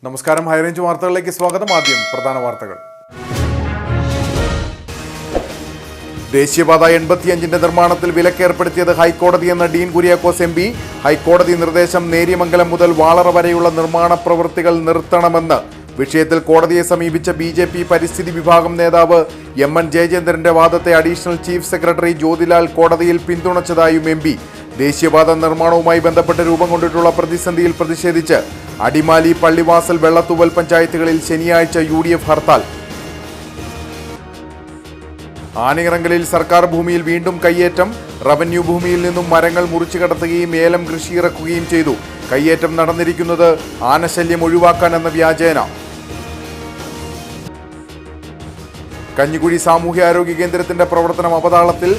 നമസ്കാരം. ഹൈറേഞ്ച് വാർത്തകളിലേക്ക് സ്വാഗതം. ആദ്യം പ്രധാന വാർത്തകൾ. ദേശീയപാത 85 നിർമ്മാണത്തിൽ വിലക്കേർപ്പെടുത്തിയത് ഹൈക്കോടതി എന്ന ഡീൻ കുര്യാക്കോസ് MP. ഹൈക്കോടതി നിർദ്ദേശം നേര്യമംഗലം മുതൽ വാളറ വരെയുള്ള നിർമ്മാണ പ്രവൃത്തികൾ നിർത്തണമെന്ന്. വിഷയത്തിൽ കോടതിയെ സമീപിച്ച BJP പരിസ്ഥിതി വിഭാഗം നേതാവ് MN ജയചന്ദ്രന്റെ വാദത്തെ അഡീഷണൽ ചീഫ് സെക്രട്ടറി ജ്യോതിലാൽ കോടതിയിൽ പിന്തുണച്ചതായും MP. ദേശീയപാത നിർമ്മാണവുമായി ബന്ധപ്പെട്ട് രൂപം കൊണ്ടിട്ടുള്ള പ്രതിസന്ധിയിൽ പ്രതിഷേധിച്ച് അടിമാലി, പള്ളിവാസൽ, വെള്ളത്തൂവൽ പഞ്ചായത്തുകളിൽ ശനിയാഴ്ച UDF ഹർത്താൽ. ആനയിറങ്കലിൽ സർക്കാർ ഭൂമിയിൽ വീണ്ടും കയ്യേറ്റം. റവന്യൂ ഭൂമിയിൽ നിന്നും മരങ്ങൾ മുറിച്ചു കടത്തുകയും ഏലം കൃഷി ഇറക്കുകയും ചെയ്തു. കയ്യേറ്റം നടന്നിരിക്കുന്നത് ആനശല്യം ഒഴിവാക്കാൻ എന്ന വ്യാജേന. കഞ്ഞിക്കുഴി സാമൂഹ്യാരോഗ്യ കേന്ദ്രത്തിന്റെ പ്രവർത്തനം അവതാളത്തിൽ.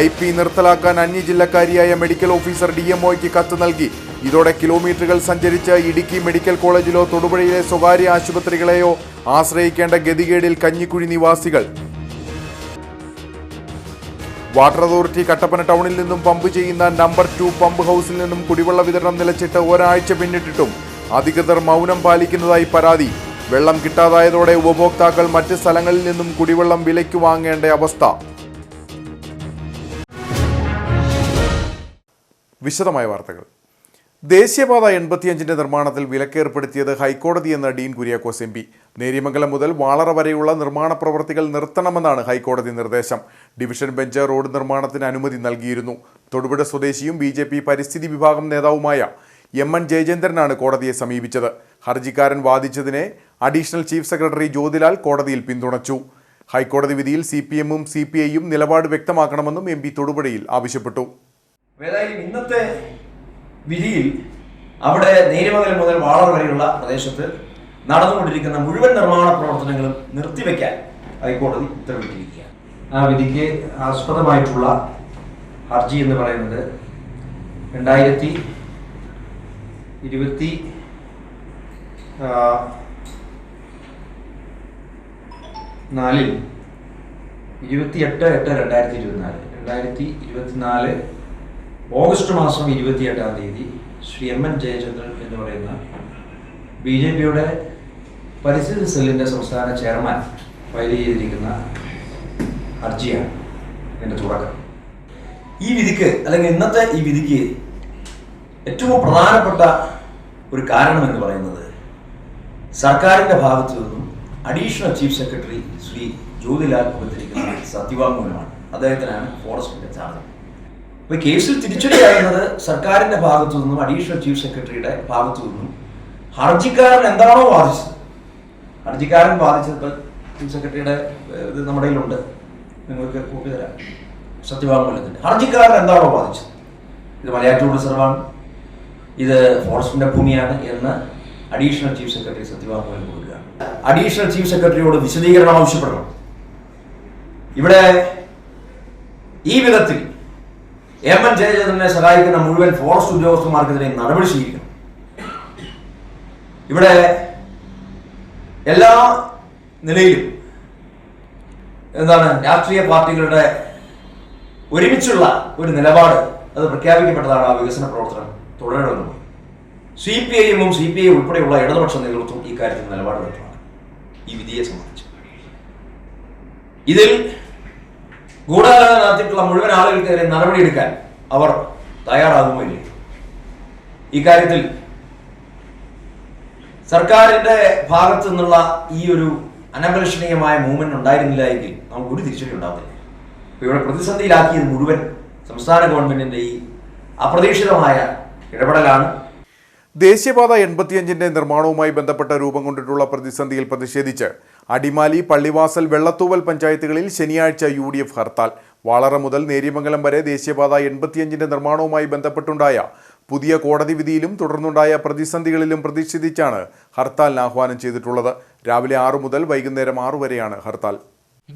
IP നിർത്തലാക്കാൻ അന്യജില്ലക്കാരിയായ മെഡിക്കൽ ഓഫീസർ DMOയ്ക്ക് കത്ത് നൽകി. ഇതോടെ കിലോമീറ്ററുകൾ സഞ്ചരിച്ച് ഇടുക്കി മെഡിക്കൽ കോളേജിലോ തൊടുപുഴയിലെ സ്വകാര്യ ആശുപത്രികളെയോ ആശ്രയിക്കേണ്ട ഗതികേടിൽ കഞ്ഞിക്കുഴി നിവാസികൾ. വാട്ടർ അതോറിറ്റി കട്ടപ്പന ടൗണിൽ നിന്നും പമ്പ് ചെയ്യുന്ന നമ്പർ 2 പമ്പ് ഹൗസിൽ നിന്നും കുടിവെള്ള വിതരണം നിലച്ചിട്ട് ഒരാഴ്ച പിന്നിട്ടിട്ടും അധികൃതർ മൗനം പാലിക്കുന്നതായി പരാതി. വെള്ളം കിട്ടാതായതോടെ ഉപഭോക്താക്കൾ മറ്റ് സ്ഥലങ്ങളിൽ നിന്നും കുടിവെള്ളം വിലയ്ക്ക് വാങ്ങേണ്ട അവസ്ഥ. വിശദമായ വാർത്തകൾ. ദേശീയപാത 85 നിർമ്മാണത്തിൽ വിലക്കേർപ്പെടുത്തിയത് ഹൈക്കോടതി എന്ന ഡീൻ കുര്യാക്കോസ് MP. നേര്യമംഗലം മുതൽ വാളറ വരെയുള്ള നിർമ്മാണ പ്രവൃത്തികൾ നിർത്തണമെന്നാണ് ഹൈക്കോടതി നിർദ്ദേശം. ഡിവിഷൻ ബെഞ്ച് റോഡ് നിർമ്മാണത്തിന് അനുമതി നൽകിയിരുന്നു. തൊടുപുഴ സ്വദേശിയും BJP പരിസ്ഥിതി വിഭാഗം നേതാവുമായ MN ജയചന്ദ്രനാണ് കോടതിയെ സമീപിച്ചത്. ഹർജിക്കാരൻ വാദിച്ചതിനെ അഡീഷണൽ ചീഫ് സെക്രട്ടറി ജ്യോതിലാൽ കോടതിയിൽ പിന്തുണച്ചു. ഹൈക്കോടതി വിധിയിൽ CPM-ഉം CPI-യും നിലപാട് വ്യക്തമാക്കണമെന്നും MP തൊടുപുഴയിൽ ആവശ്യപ്പെട്ടു. ഇന്നത്തെ വിധിയിൽ അവിടെ നേര്യമംഗലം മുതൽ വാളർ വരെയുള്ള പ്രദേശത്ത് നടന്നുകൊണ്ടിരിക്കുന്ന മുഴുവൻ നിർമ്മാണ പ്രവർത്തനങ്ങളും നിർത്തിവെക്കാൻ ഹൈക്കോടതി ഉത്തരവിട്ടിരിക്കുകയാണ്. ആ വിധിക്ക് ആസ്പദമായിട്ടുള്ള ഹർജി എന്ന് പറയുന്നത് 2024 ഓഗസ്റ്റ് മാസം 28-ാം തീയതി ശ്രീ MN ജയചന്ദ്രൻ എന്ന് പറയുന്ന BJPയുടെ പരിസ്ഥിതി സെല്ലിൻ്റെ സംസ്ഥാന ചെയർമാൻ ഫയൽ ചെയ്തിരിക്കുന്ന ഹർജിയാണ് എൻ്റെ തുടക്കം. ഈ വിധിക്ക് അല്ലെങ്കിൽ ഇന്നത്തെ ഈ വിധിക്ക് ഏറ്റവും പ്രധാനപ്പെട്ട ഒരു കാരണം എന്ന് പറയുന്നത് സർക്കാരിൻ്റെ ഭാഗത്തു നിന്നും additional chief secretary Shri Jyothilal കൊടുത്തിരിക്കുന്ന സത്യവാങ്മൂലമാണ്. അദ്ദേഹത്തിനാണ് ഫോറസ്റ്റിൻ്റെ ചാർജ്. അപ്പോൾ കേസിൽ തിരിച്ചടിയാകുന്നത് സർക്കാരിൻ്റെ ഭാഗത്തു നിന്നും അഡീഷണൽ ചീഫ് സെക്രട്ടറിയുടെ ഭാഗത്തു നിന്നും ഹർജിക്കാരൻ എന്താണോ വാദിച്ചത്, ഹർജിക്കാരൻ വാദിച്ചത് ചീഫ് സെക്രട്ടറിയുടെ ഇത് നമ്മുടെ കയ്യിലുണ്ട്, നിങ്ങൾക്ക് കോപ്പി തരാം. സത്യവാങ്മൂലത്തിൻ്റെ ഹർജിക്കാരൻ എന്താണോ വാദിച്ചത്, ഇത് മലയാറ്റൂർ റിസർവാണ്, ഇത് ഫോറസ്റ്റിൻ്റെ ഭൂമിയാണ് എന്ന് അഡീഷണൽ ചീഫ് സെക്രട്ടറി സത്യവാങ്മൂലം കൊടുക്കുകയാണ്. അഡീഷണൽ ചീഫ് സെക്രട്ടറിയോട് വിശദീകരണം ആവശ്യപ്പെടണം. ഇവിടെ ഈ വിധത്തിൽ MN ജയചന്ദ്രനെ സഹായിക്കുന്ന മുഴുവൻ ഫോറസ്റ്റ് ഉദ്യോഗസ്ഥന്മാർക്കെതിരെ നടപടി സ്വീകരിക്കണം. ഇവിടെ എല്ലാ നിലയിലും രാഷ്ട്രീയ പാർട്ടികളുടെ ഒരുമിച്ചുള്ള ഒരു നിലപാട് അത് പ്രഖ്യാപിക്കപ്പെട്ടതാണ്. ആ വികസന പ്രവർത്തനം തുടരണമെന്ന് CPI-യും CPI ഉൾപ്പെടെയുള്ള ഇടതുപക്ഷ നേതൃത്വം ഈ കാര്യത്തിൽ നിലപാട് വ്യക്തമാണ്. ഈ വിധിയെ സംബന്ധിച്ച് ഇതിൽ ഗൂഢാലോചന നടത്തിയിട്ടുള്ള മുഴുവൻ ആളുകൾക്കെതിരെ നടപടിയെടുക്കാൻ അവർ തയ്യാറാകുമോ ഇല്ലേ? ഇക്കാര്യത്തിൽ സർക്കാരിന്റെ ഭാഗത്തു നിന്നുള്ള ഈ ഒരു അനഭിലഷണീയമായ മൂവ്മെന്റ് ഉണ്ടായിരുന്നില്ല എങ്കിൽ നമുക്കൊരു തിരിച്ചടി ഉണ്ടാകുന്നില്ല. ഇവിടെ പ്രതിസന്ധിയിലാക്കിയത് മുഴുവൻ സംസ്ഥാന ഗവൺമെന്റിന്റെ ഈ അപ്രതീക്ഷിതമായ ഇടപെടലാണ്. ദേശീയപാത 85 നിർമ്മാണവുമായി ബന്ധപ്പെട്ട രൂപം കൊണ്ടിട്ടുള്ള പ്രതിസന്ധിയിൽ പ്രതിഷേധിച്ച് അടിമാലി, പള്ളിവാസൽ, വെള്ളത്തൂവൽ പഞ്ചായത്തുകളിൽ ശനിയാഴ്ച UDF ഹർത്താൽ. വാളറ മുതൽ നേര്യമംഗലം വരെ ദേശീയപാത 85 നിർമ്മാണവുമായി ബന്ധപ്പെട്ടുണ്ടായ പുതിയ കോടതി വിധിയിലും തുടർന്നുണ്ടായ പ്രതിസന്ധികളിലും പ്രതിഷേധിച്ചാണ് ഹർത്താലിന് ആഹ്വാനം ചെയ്തിട്ടുള്ളത്. രാവിലെ 6 മുതൽ വൈകുന്നേരം 6 വരെയാണ് ഹർത്താൽ.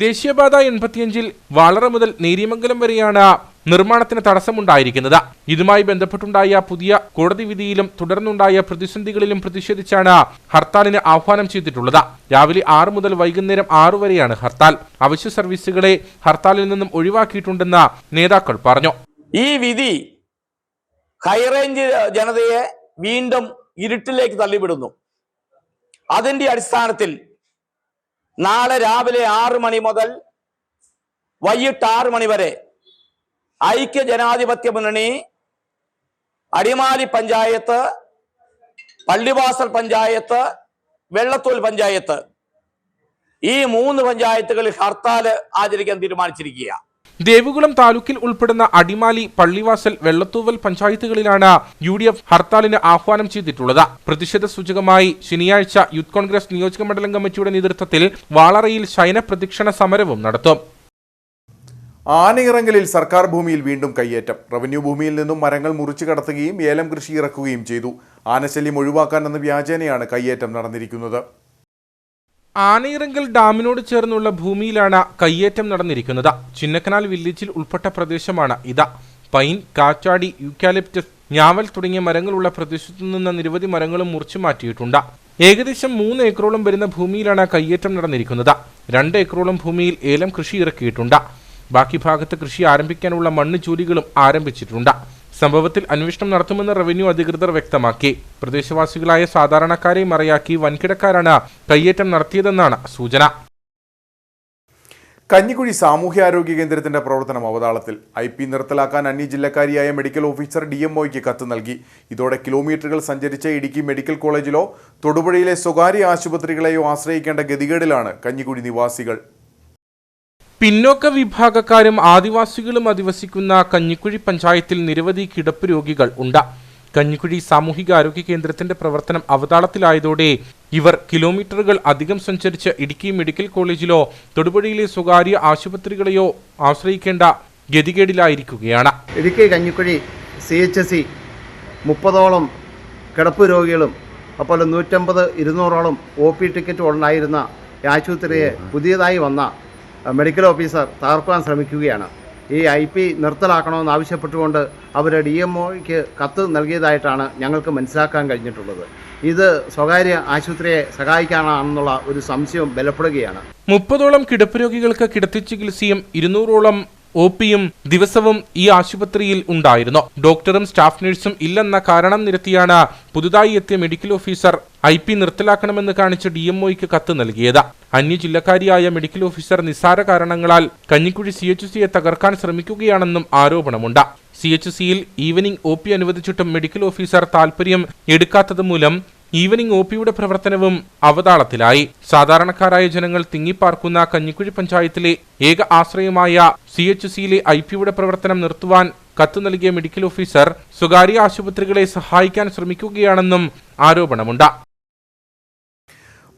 ദേശീയപാത 85 വാളറ മുതൽ നേര്യമംഗലം വരെയാണ് നിർമ്മാണത്തിന് തടസ്സമുണ്ടായിരിക്കുന്നത്. ഇതുമായി ബന്ധപ്പെട്ടുണ്ടായ പുതിയ കോടതി വിധിയിലും തുടർന്നുണ്ടായ പ്രതിസന്ധികളിലും പ്രതിഷേധിച്ചാണ് ഹർത്താലിന് ആഹ്വാനം ചെയ്തിട്ടുള്ളത്. രാവിലെ 6 മുതൽ വൈകുന്നേരം 6 വരെയാണ് ഹർത്താൽ. അവശ്യ സർവീസുകളെ ഹർത്താലിൽ നിന്നും ഒഴിവാക്കിയിട്ടുണ്ടെന്ന് നേതാക്കൾ പറഞ്ഞു. ഈ വിധി ഹൈറേഞ്ച് ജനതയെ വീണ്ടും ഇരുട്ടിലേക്ക് തള്ളിവിടുന്നു. അതിന്റെ അടിസ്ഥാനത്തിൽ നാളെ രാവിലെ 6 മണി മുതൽ വൈകിട്ട് 6 മണി വരെ ഐക്യ ജനാധിപത്യ മുന്നണി അടിമാലി പഞ്ചായത്ത്, പള്ളിവാസൽ പഞ്ചായത്ത്, വെള്ളത്തോൽ പഞ്ചായത്ത് ഈ 3 പഞ്ചായത്തുകളിൽ ഹർത്താൽ ആചരിക്കാൻ തീരുമാനിച്ചിരിക്കുക. ദേവികുളം താലൂക്കിൽ ഉൾപ്പെടുന്ന അടിമാലി, പള്ളിവാസൽ, വെള്ളത്തൂവൽ പഞ്ചായത്തുകളിലാണ് UDF ഹർത്താലിന് ആഹ്വാനം ചെയ്തിട്ടുള്ളത്. പ്രതിഷേധ സൂചകമായി ശനിയാഴ്ച യൂത്ത് കോൺഗ്രസ് നിയോജക മണ്ഡലം കമ്മിറ്റിയുടെ നേതൃത്വത്തിൽ വാളറയിൽ ശയന പ്രദക്ഷിണ സമരവും നടത്തും. ആനയിറങ്കലിൽ സർക്കാർ ഭൂമിയിൽ വീണ്ടും കയ്യേറ്റം. റവന്യൂ ഭൂമിയിൽ നിന്നും മരങ്ങൾ മുറിച്ചു കടത്തുകയും ഏലം കൃഷി ഇറക്കുകയും ചെയ്തു. ആനശല്യം ഒഴിവാക്കാൻ എന്ന വ്യാജേനയാണ് കയ്യേറ്റം നടന്നിരിക്കുന്നത്. ആനയിറങ്കൽ ഡാമിനോട് ചേർന്നുള്ള ഭൂമിയിലാണ് കയ്യേറ്റം നടന്നിരിക്കുന്നത്. ചിന്നക്കനാൽ വില്ലേജിൽ ഉൾപ്പെട്ട പ്രദേശമാണ് ഇത്. പൈൻ, കാറ്റാടി, യൂക്കാലിപ്റ്റസ്, ഞാവൽ തുടങ്ങിയ മരങ്ങളുള്ള പ്രദേശത്തു നിന്ന് നിരവധി മരങ്ങളും മുറിച്ചു മാറ്റിയിട്ടുണ്ട്. ഏകദേശം 3 ഏക്കറോളം വരുന്ന ഭൂമിയിലാണ് കയ്യേറ്റം നടന്നിരിക്കുന്നത്. 2 ഏക്കറോളം ഭൂമിയിൽ ഏലം കൃഷി ഇറക്കിയിട്ടുണ്ട്. ബാക്കി ഭാഗത്ത് കൃഷി ആരംഭിക്കാനുള്ള മണ്ണ് ജോലികളും ആരംഭിച്ചിട്ടുണ്ട്. സംഭവത്തിൽ അന്വേഷണം നടത്തുമെന്ന് റവന്യൂ അധികൃതർ വ്യക്തമാക്കി. പ്രദേശവാസികളായ സാധാരണക്കാരെ മറയാക്കി വൻകിടക്കാരാണ് കയ്യേറ്റം നടത്തിയതെന്നാണ് സൂചന. കഞ്ഞിക്കുഴി സാമൂഹ്യാരോഗ്യ കേന്ദ്രത്തിന്റെ പ്രവർത്തനം അവതാളത്തിൽ. IP നിർത്തലാക്കാൻ അന്യജില്ലക്കാരിയായ മെഡിക്കൽ ഓഫീസർ DMOയ്ക്ക് കത്ത് നൽകി. ഇതോടെ കിലോമീറ്ററുകൾ സഞ്ചരിച്ച ഇടുക്കി മെഡിക്കൽ കോളേജിലോ തൊടുപുഴയിലെ സ്വകാര്യ ആശുപത്രികളെയോ ആശ്രയിക്കേണ്ട ഗതികേടിലാണ് കഞ്ഞിക്കുഴി നിവാസികൾ. പിന്നോക്ക വിഭാഗക്കാരും ആദിവാസികളും അധിവസിക്കുന്ന കഞ്ഞിക്കുഴി പഞ്ചായത്തിൽ നിരവധി കിടപ്പ് രോഗികൾ ഉണ്ട്. കഞ്ഞിക്കുഴി സാമൂഹികാരോഗ്യ കേന്ദ്രത്തിന്റെ പ്രവർത്തനം അവതാളത്തിലായതോടെ ഇവർ കിലോമീറ്ററുകൾ അധികം സഞ്ചരിച്ച് ഇടുക്കി മെഡിക്കൽ കോളേജിലോ തൊടുപുഴയിലെ സ്വകാര്യ ആശുപത്രികളെയോ ആശ്രയിക്കേണ്ട ഗതികേടിലായിരിക്കുകയാണ്. ഇടുക്കി കഞ്ഞിക്കുഴി CHC 30ഓളം കിടപ്പ് രോഗികളും അതുപോലെ 150-200ഓളം OP ടിക്കറ്റ് ഉണ്ടായിരുന്ന ആശുപത്രിയെ പുതിയതായി വന്ന മെഡിക്കൽ ഓഫീസർ തകർക്കാൻ ശ്രമിക്കുകയാണ്. ഈ IP നിർത്തലാക്കണമെന്ന് ആവശ്യപ്പെട്ടുകൊണ്ട് അവർ DMOയ്ക്ക് കത്ത് നൽകിയതായിട്ടാണ് ഞങ്ങൾക്ക് മനസ്സിലാക്കാൻ കഴിഞ്ഞിട്ടുള്ളത്. ഇത് സ്വകാര്യ ആശുപത്രിയെ സഹായിക്കാനാണെന്നുള്ള ഒരു സംശയം ബലപ്പെടുകയാണ്. 30ഓളം കിടപ്പ് രോഗികൾക്ക് കിടത്തി ചികിത്സയും 200ഓളം OPയും ദിവസവും ഈ ആശുപത്രിയിൽ ഉണ്ടായിരുന്നു. ഡോക്ടറും സ്റ്റാഫ് നഴ്സും ഇല്ലെന്ന കാരണം നിരത്തിയാണ് പുതുതായി എത്തിയ മെഡിക്കൽ ഓഫീസർ IP നിർത്തലാക്കണമെന്ന് കാണിച്ച് DMOയ്ക്ക് കത്ത് നൽകിയത്. അന്യജില്ലക്കാരിയായ മെഡിക്കൽ ഓഫീസർ നിസ്സാര കാരണങ്ങളാൽ കഞ്ഞിക്കുഴി CHCയെ തകർക്കാൻ ശ്രമിക്കുകയാണെന്നും ആരോപണമുണ്ട്. CHCയിൽ ഈവനിംഗ് OP അനുവദിച്ചിട്ടും മെഡിക്കൽ ഓഫീസർ താൽപര്യം എടുക്കാത്തത് മൂലം ഈവനിംഗ് OPയുടെ പ്രവർത്തനവും അവതാളത്തിലായി. സാധാരണക്കാരായ ജനങ്ങൾ തിങ്ങിപ്പാർക്കുന്ന കഞ്ഞിക്കുഴി പഞ്ചായത്തിലെ ഏക ആശ്രയമായ CHCയിലെ IPയുടെ പ്രവർത്തനം നിർത്തുവാൻ കത്ത് നൽകിയ മെഡിക്കൽ ഓഫീസർ സ്വകാര്യ ആശുപത്രികളെ സഹായിക്കാൻ ശ്രമിക്കുകയാണെന്നും ആരോപണമുണ്ട്.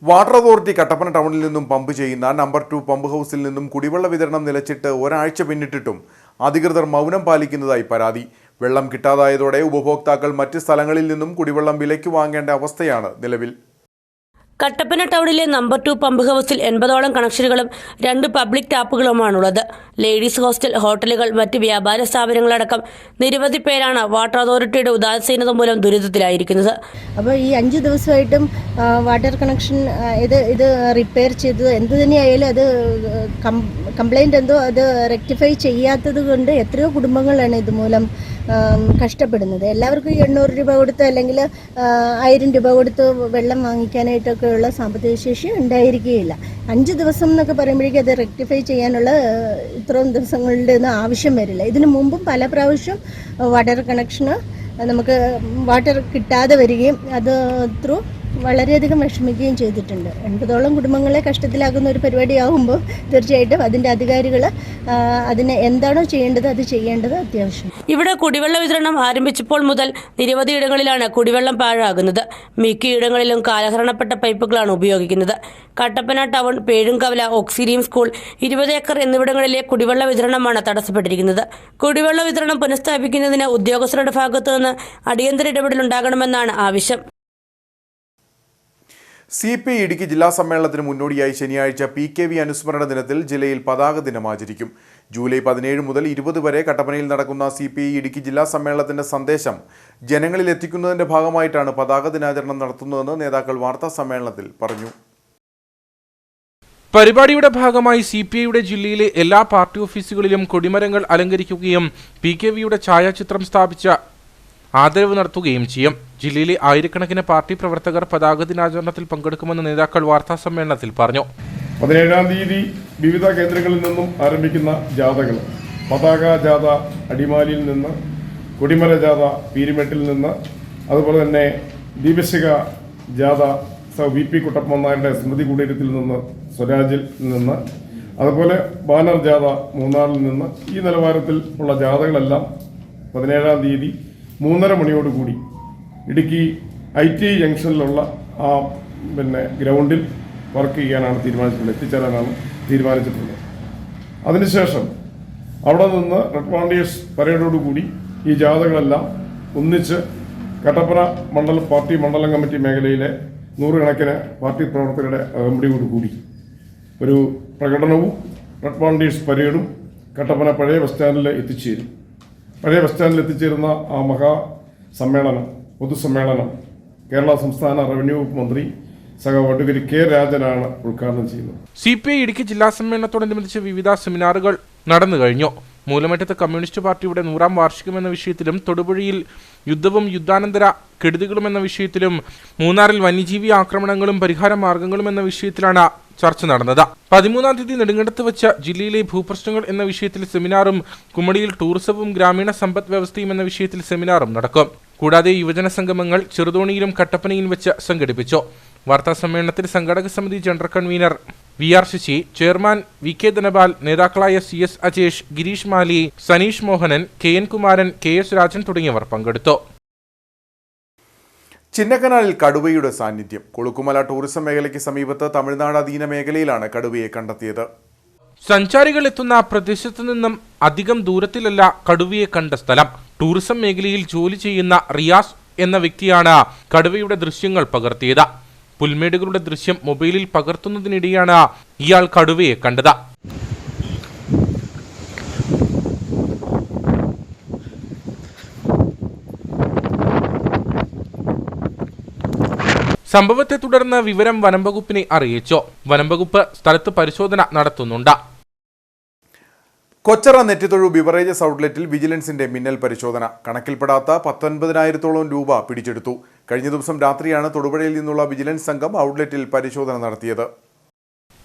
വാട്ടർ അതോറിറ്റി കട്ടപ്പന ടൗണിൽ നിന്നും പമ്പ് ചെയ്യുന്ന നമ്പർ 2 പമ്പ് ഹൗസിൽ നിന്നും കുടിവെള്ള വിതരണം നിലച്ചിട്ട് ഒരാഴ്ച പിന്നിട്ടിട്ടും അധികൃതർ മൗനം പാലിക്കുന്നതായി പരാതി. വെള്ളം കിട്ടാതായതോടെ ഉപഭോക്താക്കൾ മറ്റ് സ്ഥലങ്ങളിൽ നിന്നും കുടിവെള്ളം വിലയ്ക്ക് വാങ്ങേണ്ട അവസ്ഥയാണ് നിലവിൽ. കട്ടപ്പന ടൗണിലെ നമ്പർ 2 പമ്പ് ഹൗസിൽ 80ഓളം കണക്ഷനുകളും 2 പബ്ലിക് ടാപ്പുകളുമാണുള്ളത്. ലേഡീസ് ഹോസ്റ്റൽ, ഹോട്ടലുകൾ, മറ്റ് വ്യാപാര സ്ഥാപനങ്ങളടക്കം നിരവധി പേരാണ് വാട്ടർ അതോറിറ്റിയുടെ ഉദാസീനത മൂലം ദുരിതത്തിലായിരിക്കുന്നത്. അപ്പോൾ ഈ 5 ദിവസമായിട്ടും വാട്ടർ കണക്ഷൻ ഇത് റിപ്പയർ ചെയ്തത് എന്ത് തന്നെയായാലും അത് കംപ്ലൈൻറ്റ് എന്തോ അത് റെക്ടിഫൈ ചെയ്യാത്തത് കൊണ്ട് എത്രയോ കുടുംബങ്ങളാണ് ഇതുമൂലം കഷ്ടപ്പെടുന്നത്. എല്ലാവർക്കും 800 രൂപ കൊടുത്ത് അല്ലെങ്കിൽ 1000 രൂപ കൊടുത്ത് വെള്ളം വാങ്ങിക്കാനായിട്ടൊക്കെയുള്ള സാമ്പത്തിക ശേഷി ഉണ്ടായിരിക്കുകയില്ല. 5 ദിവസം എന്നൊക്കെ പറയുമ്പോഴേക്കും അത് റെക്ടിഫൈ ചെയ്യാനുള്ള ഇത്രയും ദിവസങ്ങളുടെ ഒന്നും ആവശ്യം വരില്ല. ഇതിനു മുമ്പും പല പ്രാവശ്യം വാട്ടർ കണക്ഷന് നമുക്ക് വാട്ടർ കിട്ടാതെ വരികയും അത് ത്രൂ വളരെയധികം വിഷമിക്കുകയും ചെയ്തിട്ടുണ്ട്. 80ഓളം കുടുംബങ്ങളെ കഷ്ടത്തിലാക്കുന്ന ഒരു പരിപാടിയാകുമ്പോൾ തീർച്ചയായിട്ടും അതിൻ്റെ അധികാരികൾ അതിന് എന്താണോ ചെയ്യേണ്ടത് അത് ചെയ്യേണ്ടത് അത്യാവശ്യം. ഇവിടെ കുടിവെള്ള വിതരണം ആരംഭിച്ചപ്പോൾ മുതൽ നിരവധി ഇടങ്ങളിലാണ് കുടിവെള്ളം പാഴാകുന്നത്. മിക്കയിടങ്ങളിലും കാലഹരണപ്പെട്ട പൈപ്പുകളാണ് ഉപയോഗിക്കുന്നത്. Kattappana town, Pezhumkavala, Auxilium school, 20 acre എന്നിവിടങ്ങളിലെ കുടിവെള്ള വിതരണമാണ് തടസ്സപ്പെട്ടിരിക്കുന്നത്. കുടിവെള്ള വിതരണം പുനഃസ്ഥാപിക്കുന്നതിന് ഉദ്യോഗസ്ഥരുടെ ഭാഗത്തു നിന്ന് അടിയന്തര ഇടപെടലുണ്ടാകണമെന്നാണ് ആവശ്യം. CPI ഇടുക്കി ജില്ലാ സമ്മേളനത്തിന് മുന്നോടിയായി ശനിയാഴ്ച PKV അനുസ്മരണ ദിനത്തിൽ ജില്ലയിൽ പതാക ദിനം ആചരിക്കും. ജൂലൈ 17 മുതൽ 20 വരെ കട്ടപ്പനയിൽ നടക്കുന്ന CPI ഇടുക്കി ജില്ലാ സമ്മേളനത്തിന്റെ സന്ദേശം ജനങ്ങളിൽ എത്തിക്കുന്നതിന്റെ ഭാഗമായിട്ടാണ് പതാക ദിനാചരണം നടത്തുന്നതെന്ന് നേതാക്കൾ വാർത്താ സമ്മേളനത്തിൽ പറഞ്ഞു. പരിപാടിയുടെ ഭാഗമായി CPIയുടെ ജില്ലയിലെ എല്ലാ പാർട്ടി ഓഫീസുകളിലും കൊടിമരങ്ങൾ അലങ്കരിക്കുകയും PKVയുടെ ഛായാചിത്രം സ്ഥാപിച്ച ആദരവ് നടത്തുകയും ചെയ്യും. ജില്ലയിലെ ആയിരക്കണക്കിന് പാർട്ടി പ്രവർത്തകർ പതാക ദിനാചരണത്തിൽ പങ്കെടുക്കുമെന്ന് നേതാക്കൾ വാർത്താസമ്മേളനത്തിൽ പറഞ്ഞു. 17-ാം തീയതി വിവിധ കേന്ദ്രങ്ങളിൽ നിന്നും ആരംഭിക്കുന്ന ജാഥകൾ, പതാക ജാഥ അടിമാലിയിൽ നിന്ന്, കൊടിമര ജാഥ പീരിമേട്ടിൽ നിന്ന്, അതുപോലെ തന്നെ ദീപശിഖ ജാഥ VP കുട്ടപ്പൻ നായരുടെ സ്മൃതി കുടീരത്തിൽ നിന്ന്, സ്വരാജിൽ നിന്ന്, അതുപോലെ ബാനർ ജാഥ മൂന്നാറിൽ നിന്ന്, ഈ നിലവാരത്തിൽ ഉള്ള ജാഥകളെല്ലാം 17-ാം തീയതി 3:30 മണിയോടുകൂടി ഇടുക്കി ITI ജംഗ്ഷനിലുള്ള ആ ഗ്രൗണ്ടിൽ വർക്ക് ചെയ്യാനാണ് എത്തിച്ചേരാനാണ് തീരുമാനിച്ചിട്ടുള്ളത്. അതിനുശേഷം അവിടെ നിന്ന് റെഡ് വാണ്ടിയേഴ്സ് പരേഡോടുകൂടി ഈ ജാഥകളെല്ലാം ഒന്നിച്ച് കട്ടപ്പന പാർട്ടി മണ്ഡലം കമ്മിറ്റി മേഖലയിലെ 100 കണക്കിന് പാർട്ടി പ്രവർത്തകരുടെ അകമ്പടിയോടുകൂടി ഒരു പ്രകടനവും റെഡ് വാണ്ടിയേഴ്സ് പരേഡും കട്ടപ്പന പഴയ ബസ് സ്റ്റാൻഡിൽ എത്തിച്ചേരും. പഴയ ബസ് സ്റ്റാൻഡിൽ എത്തിച്ചേരുന്ന ആ പൊതുസമ്മേളനം കേരള സംസ്ഥാന റവന്യൂ വകുപ്പ് മന്ത്രി അഡ്വക്കേറ്റ് K. രാജനാണ് ഉദ്ഘാടനം ചെയ്യുന്നത്. CPI ഇടുക്കി ജില്ലാ സമ്മേളനത്തോടനുബന്ധിച്ച് വിവിധ സെമിനാറുകൾ നടന്നു കഴിഞ്ഞു. മൂലമറ്റത്ത് കമ്മ്യൂണിസ്റ്റ് പാർട്ടിയുടെ 100-ാം വാർഷികം എന്ന വിഷയത്തിലും, തൊടുപുഴയിൽ യുദ്ധവും യുദ്ധാനന്തര കെടുതികളും എന്ന വിഷയത്തിലും, മൂന്നാറിൽ വന്യജീവി ആക്രമണങ്ങളും പരിഹാര മാർഗങ്ങളും എന്ന വിഷയത്തിലാണ് ചർച്ച നടന്നത്. 13-ാം തീയതി നെടുങ്കണ്ടത്ത് വെച്ച ജില്ലയിലെ ഭൂപ്രശ്നങ്ങൾ എന്ന വിഷയത്തിൽ സെമിനാറും, കുമളിയിൽ ടൂറിസവും ഗ്രാമീണ സമ്പദ് വ്യവസ്ഥയും എന്ന വിഷയത്തിൽ സെമിനാറും നടക്കും. കൂടാതെ യുവജന സംഗമങ്ങൾ ചെറുതോണിയിലും കട്ടപ്പനയും വെച്ച് സംഘടിപ്പിച്ചു. വാർത്താസമ്മേളനത്തിൽ സംഘാടക സമിതി general convener VR Sasi, chairman VK Dhanapal, നേതാക്കളായ CS അജേഷ്, ഗിരീഷ് മാലി, സനീഷ് മോഹനൻ, KN കുമാരൻ, KS രാജൻ തുടങ്ങിയവർ പങ്കെടുത്തു. ചിന്നക്കനാലിൽ കടുവയുടെ സാന്നിധ്യം. കൊളുക്കുമല ടൂറിസം മേഖലയ്ക്ക് സമീപത്ത് തമിഴ്നാട് അധീന മേഖലയിലാണ് കടുവയെ കണ്ടെത്തിയത്. സഞ്ചാരികൾ എത്തുന്ന പ്രദേശത്തു നിന്നും അധികം ദൂരത്തിലല്ല കടുവയെ കണ്ട സ്ഥലം. ടൂറിസം മേഖലയിൽ ജോലി ചെയ്യുന്ന റിയാസ് എന്ന വ്യക്തിയാണ് കടുവയുടെ ദൃശ്യങ്ങൾ പകർത്തിയത്. പുൽമേടുകളുടെ ദൃശ്യം മൊബൈലിൽ പകർത്തുന്നതിനിടെയാണ് ഇയാൾ കടുവയെ കണ്ടത്. സംഭവത്തെ തുടർന്ന് വിവരം വനംവകുപ്പിനെ അറിയിച്ചു. വനംവകുപ്പ് സ്ഥലത്ത് പരിശോധന നടത്തുന്നുണ്ട്. കൊച്ചറ നെറ്റിത്തൊഴു ബിവറേജസ് ഔട്ട്ലെറ്റിൽ വിജിലൻസിന്റെ മിന്നൽ പരിശോധന. കണക്കിൽപ്പെടാത്ത 19,000-ഓളം രൂപ പിടിച്ചെടുത്തു. കഴിഞ്ഞ ദിവസം രാത്രിയാണ് തൊടുപുഴയിൽ നിന്നുള്ള വിജിലൻസ് സംഘം ഔട്ട്ലെറ്റിൽ പരിശോധന നടത്തിയത്.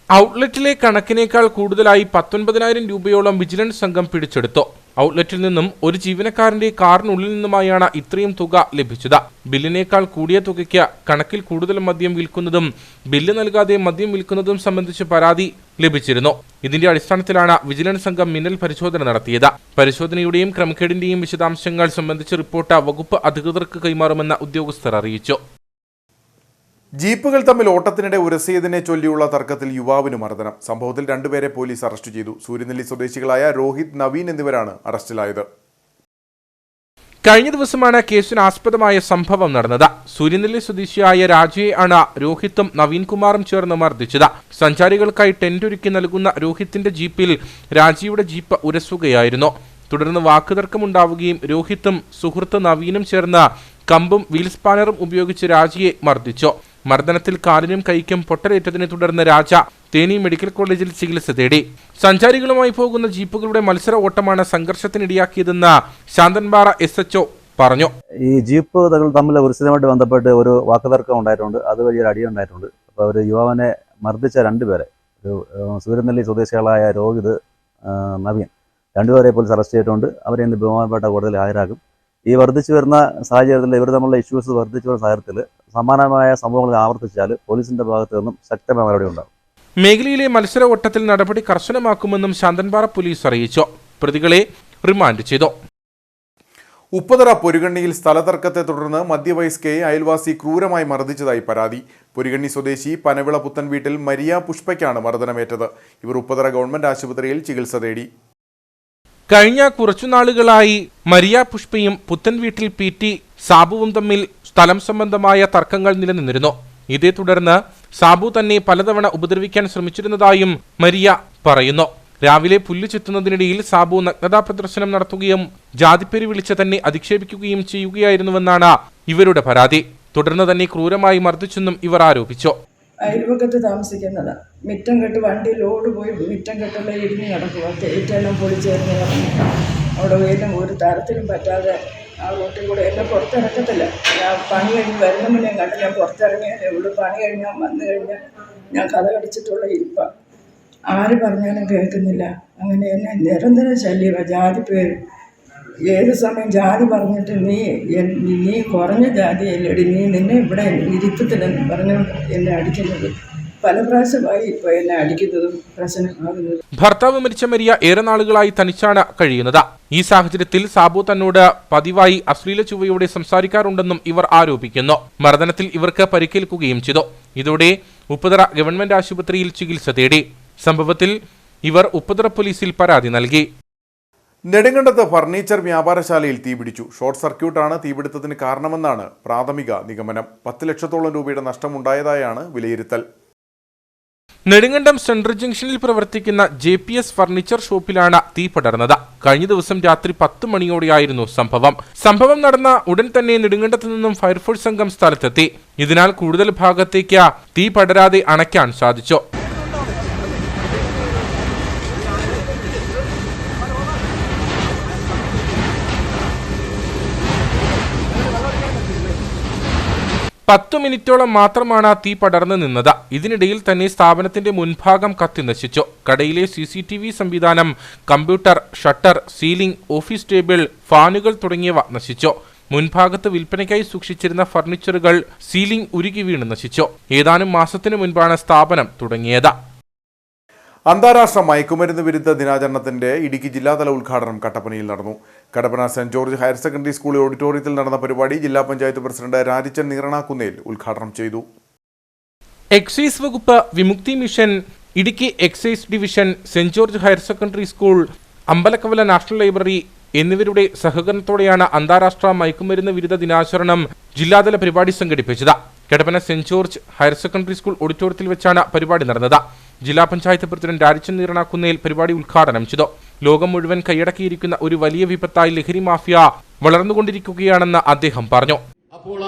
ഔട്ട്ലെറ്റിലെ കണക്കിനേക്കാൾ കൂടുതലായി 19,000 രൂപയോളം വിജിലൻസ് സംഘം പിടിച്ചെടുത്തു. ഔട്ട്ലെറ്റിൽ നിന്നും ഒരു ജീവനക്കാരന്റെ കാറിനുള്ളിൽ നിന്നുമായാണ് ഇത്രയും തുക ലഭിച്ചത്. ബില്ലിനേക്കാൾ കൂടിയ തുകയ്ക്ക് കണക്കിൽ കൂടുതൽ മദ്യം വിൽക്കുന്നതും ബില്ല് നൽകാതെ മദ്യം വിൽക്കുന്നതും സംബന്ധിച്ച് പരാതി ലഭിച്ചിരുന്നു. ഇതിന്റെ അടിസ്ഥാനത്തിലാണ് വിജിലൻസ് സംഘം മിന്നൽ പരിശോധന നടത്തിയത്. പരിശോധനയുടെയും ക്രമക്കേടിന്റെയും വിശദാംശങ്ങൾ സംബന്ധിച്ച് റിപ്പോർട്ട് വകുപ്പ് അധികൃതർക്ക് കൈമാറുമെന്ന് ഉദ്യോഗസ്ഥർ അറിയിച്ചു. ജീപ്പുകൾ തമ്മിൽ ഓട്ടത്തിനിടെ ഉരസിയതിനെ ചൊല്ലിയുള്ള തർക്കത്തിൽ യുവാവിന് മർദ്ദനം. സംഭവത്തിൽ 2 പേരെ പോലീസ് അറസ്റ്റ് ചെയ്തു. സൂര്യനെല്ലി സ്വദേശികളായ രോഹിത്, നവീൻ എന്നിവരാണ് അറസ്റ്റിലായത്. കഴിഞ്ഞ ദിവസമാണ് കേസിന് ആസ്പദമായ സംഭവം നടന്നത്. സൂര്യനെല്ലി സ്വദേശിയായ രാജയെ ആണ് രോഹിത്തും നവീൻ കുമാറും ചേർന്ന് മർദ്ദിച്ചത്. സഞ്ചാരികൾക്കായി ടെന്റ് ഒരുക്കി നൽകുന്ന രോഹിത്തിന്റെ ജീപ്പിൽ രാജിയുടെ ജീപ്പ് ഉരസുകയായിരുന്നു. തുടർന്ന് വാക്കുതർക്കമുണ്ടാവുകയും രോഹിത്തും സുഹൃത്ത് നവീനും ചേർന്ന് കമ്പും വീൽ സ്പാനറും ഉപയോഗിച്ച് രാജിയെ മർദ്ദിച്ചു. മർദ്ദനത്തിൽ കാലിനും കൈക്കും പൊട്ടലേറ്റതിനെ തുടർന്ന് രാജ തേനി മെഡിക്കൽ കോളേജിൽ ചികിത്സ തേടി. സഞ്ചാരികളുമായി പോകുന്ന ജീപ്പുകളുടെ മത്സര ഓട്ടമാണ് സംഘർഷത്തിനിടയാക്കിയതെന്ന് ശാന്തൻപാറ SHO പറഞ്ഞു. ഈ ജീപ്പുകൾ തമ്മിൽ ഉത്സവമായിട്ട് ബന്ധപ്പെട്ട് ഒരു വാക്കുതർക്കം ഉണ്ടായിട്ടുണ്ട്. അതുവഴി ഒരു അടിയുണ്ടായിട്ടുണ്ട്. അപ്പോൾ ഒരു യുവാവിനെ മർദ്ദിച്ച 2 പേരെ, ഒരു സൂര്യനെല്ലി സ്വദേശികളായ രോഹിത്, നവീൻ, 2 പേരെ പോലീസ് അറസ്റ്റ് ചെയ്തിട്ടുണ്ട്. അവരെ ഇന്ന് ബഹുമാനപ്പെട്ട കോടതിയിൽ ഹാജരാക്കും. ഈ വർദ്ധിച്ചു വരുന്ന സാഹചര്യത്തിൽ ഇവർ തമ്മിലുള്ള ഇഷ്യൂസ് വർദ്ധിച്ചു വരുന്ന സാഹചര്യത്തിൽ സമാനമായ സംഭവങ്ങൾ ആവർത്തിച്ചാൽ പോലീസിന്റെ ഭാഗത്തു നിന്നും ശക്തമായ നടപടി ഉണ്ടാകും. മേഖലയിലെ മത്സര ഓട്ടത്തിൽ നടപടി കർശനമാക്കുമെന്നും ശാന്തൻപാറ പോലീസ് അറിയിച്ചു. പ്രതികളെ റിമാൻഡ് ചെയ്തു. ഉപ്പതറ പൊരുകണ്ണിയിൽ സ്ഥലതർക്കത്തെ തുടർന്ന് മധ്യവയസ്കയെ അയൽവാസി ക്രൂരമായി മർദ്ദിച്ചതായി പരാതി. പൊരുകണ്ണി സ്വദേശി പനവിള പുത്തൻ വീട്ടിൽ മരിയ പുഷ്പയ്ക്കാണ് മർദ്ദനമേറ്റത്. ഇവർ ഉപ്പതറ ഗവൺമെന്റ് ആശുപത്രിയിൽ ചികിത്സ തേടി. കഴിഞ്ഞ കുറച്ചുനാളുകളായി മരിയ പുഷ്പയും പുത്തൻ വീട്ടിൽ PT സാബുവും തമ്മിൽ സ്ഥലം സംബന്ധമായ തർക്കങ്ങൾ നിലനിന്നിരുന്നു. ഇതേ തുടർന്ന് സാബു തന്നെ പലതവണ ഉപദ്രവിക്കാൻ ശ്രമിച്ചിരുന്നതായും മരിയ പറയുന്നു. രാവിലെ പുല്ല് ചെത്തുന്നതിനിടയിൽ സാബു നഗ്നതാ പ്രദർശനം നടത്തുകയും ജാതിപ്പേര് വിളിച്ച് തന്നെ അധിക്ഷേപിക്കുകയും ചെയ്യുകയായിരുന്നുവെന്നാണ് ഇവരുടെ പരാതി. തുടർന്ന് തന്നെ ക്രൂരമായി മർദ്ദിച്ചെന്നും ഇവർ ആരോപിച്ചു. അയൽവക്കത്ത് താമസിക്കുന്നത് മിറ്റം കെട്ട് വണ്ടി ലോഡ് പോയി മിറ്റം കെട്ടുള്ള ഇടിഞ്ഞ് കിടക്കുക. തേറ്റെല്ലാം പൊളിച്ചേർന്ന് കിടന്നു. അവിടെ വേലും ഒരു തരത്തിലും പറ്റാതെ ആ റോട്ടിൽ കൂടെ എന്നെ പുറത്തിറക്കത്തില്ല. ഞാൻ പണി കഴിഞ്ഞ് വരുന്ന മുന്നേ കണ്ട് ഞാൻ പുറത്തിറങ്ങിയാലേ ഉള്ളൂ. പണി കഴിഞ്ഞാൽ വന്നു കഴിഞ്ഞാൽ ഞാൻ കഥ കടിച്ചിട്ടുള്ള ഇരിപ്പാണ്. ആര് പറഞ്ഞാലും കേൾക്കുന്നില്ല. അങ്ങനെ എന്നെ നിരന്തര ശല്യമാണ്. ജാതി പേര് ഏത് സമയം ജാതി പറഞ്ഞിട്ട് നീ കുറഞ്ഞ ജാതിയല്ലേടി, നിന്നെ ഇവിടെ ഇരുത്തത്തില്ലെന്ന് പറഞ്ഞുകൊണ്ട് എന്നെ അടിക്കുന്നത്. പല പ്രാവശ്യമായി ഇപ്പോൾ എന്നെ അടിക്കുന്നതും പ്രശ്നമാകുന്നതും. ഭർത്താവ് മരിച്ച മരിയ ഏറെ നാളുകളായി തനിച്ചാണ് കഴിയുന്നത്. ഈ സാഹചര്യത്തിൽ സാബു തന്നോട് പതിവായി അശ്ലീല ചുവയോടെ സംസാരിക്കാറുണ്ടെന്നും ഇവർ ആരോപിക്കുന്നു. മർദ്ദനത്തിൽ ഇവർക്ക് പരിക്കേൽക്കുകയും ചെയ്തു. ഇതോടെ ഉപ്പുതറ ഗവൺമെന്റ് ആശുപത്രിയിൽ ചികിത്സ തേടി. സംഭവത്തിൽ ഇവർ ഉപ്പുതറ പോലീസിൽ പരാതി നൽകി. നെടുങ്കണ്ടത്ത് ഫർണിച്ചർ വ്യാപാരശാലയിൽ തീപിടിച്ചു. ഷോർട്ട് സർക്യൂട്ടാണ് തീപിടുത്തത്തിന് കാരണമെന്നാണ് പ്രാഥമിക നിഗമനം. 10 ലക്ഷത്തോളം രൂപയുടെ നഷ്ടമുണ്ടായതായാണ് വിലയിരുത്തൽ. നെടുങ്കണ്ടം സെൻട്രൽ ജംഗ്ഷനിൽ പ്രവർത്തിക്കുന്ന JPS ഫർണിച്ചർ ഷോപ്പിലാണ് തീ പടർന്നത്. കഴിഞ്ഞ ദിവസം രാത്രി 10 മണിയോടെയായിരുന്നു സംഭവം നടന്ന ഉടൻ തന്നെ നെടുങ്കണ്ടത്ത് നിന്നും ഫയർഫോഴ്സ് സംഘം സ്ഥലത്തെത്തി. ഇതിനാൽ കൂടുതൽ ഭാഗത്തേക്ക് തീ പടരാതെ അണയ്ക്കാൻ സാധിച്ചു. പത്തു മിനിറ്റോളം മാത്രമാണ് തീ പടർന്നു നിന്നത്. ഇതിനിടയിൽ തന്നെ സ്ഥാപനത്തിന്റെ മുൻഭാഗം കത്തിനശിച്ചു. കടയിലെ CCTV സംവിധാനം, computer, shutter, ceiling, office table, ഫാനുകൾ തുടങ്ങിയവ നശിച്ചു. മുൻഭാഗത്ത് വിൽപ്പനയ്ക്കായി സൂക്ഷിച്ചിരുന്ന ഫർണിച്ചറുകൾ സീലിംഗ് ഉരുകി വീണ് നശിച്ചു. ഏതാനും മാസത്തിനു മുൻപാണ് സ്ഥാപനം തുടങ്ങിയത്. അന്താരാഷ്ട്ര മയക്കുമരുന്ന് വിരുദ്ധ ദിനാചരണത്തിന്റെ ഇടുക്കി ജില്ലാതല ഉദ്ഘാടനം കട്ടപ്പനയിൽ നടന്നു. Kattappana saint George higher secondary school ഓഡിറ്റോറിയത്തിൽ നടന്ന പരിപാടി ജില്ലാ പഞ്ചായത്ത് പ്രസിഡന്റ് രാജിച്ചൻ നീറണാക്കുന്നേൽ ഉദ്ഘാടനം ചെയ്തു. എക്സൈസ് വകുപ്പ്, Vimukthi mission, Idukki excise division, saint George higher secondary school, Ambalakkavala national library എന്നിവരുടെ സഹകരണത്തോടെയാണ് അന്താരാഷ്ട്ര മയക്കുമരുന്ന് വിരുദ്ധ ദിനാചരണം ജില്ലാതല പരിപാടി സംഘടിപ്പിച്ചത്. Kattappana saint George higher secondary school ഓഡിറ്റോറിയത്തിൽ വെച്ചാണ് പരിപാടി നടന്നത്. ജില്ലാ പഞ്ചായത്ത് പ്രസിഡന്റ് രാജിച്ചൻ നീറണാക്കുന്നേൽ പരിപാടി ഉദ്ഘാടനം ചെയ്തു. ലോകം മുഴുവൻ കൈയടക്കിയിരിക്കുന്ന ഒരു വലിയ വിപത്തായി ലഹരി മാഫിയ വളർന്നുകൊണ്ടിരിക്കുകയാണെന്ന് അദ്ദേഹം പറഞ്ഞു. അപ്പോൾ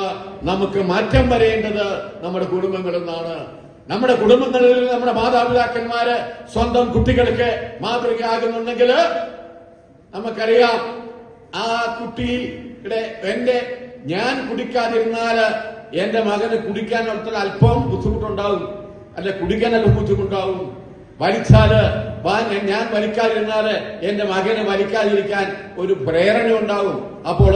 നമുക്ക് മാറ്റം വരേണ്ടത് നമ്മുടെ കുടുംബങ്ങളിൽ നിന്നാണ്. നമ്മുടെ കുടുംബങ്ങളിൽ നമ്മുടെ മാതാപിതാക്കന്മാര് സ്വന്തം കുട്ടികൾക്ക് മാതൃകയാകുന്നുണ്ടെങ്കിൽ നമുക്കറിയാം ആ കുട്ടിയുടെ ഞാൻ കുടിക്കാതിരുന്നാല് എന്റെ മകന് കുടിക്കാൻ അല്പം ബുദ്ധിമുട്ടുണ്ടാവും, അല്ലെ കുടിക്കാനൊക്കെ ബുദ്ധിമുട്ടാവും. വലിച്ചാല് ഞാൻ വലിക്കാതിരുന്നാല് എന്റെ മകന് വലിക്കാതിരിക്കാൻ ഒരു പ്രേരണ ഉണ്ടാവും. അപ്പോൾ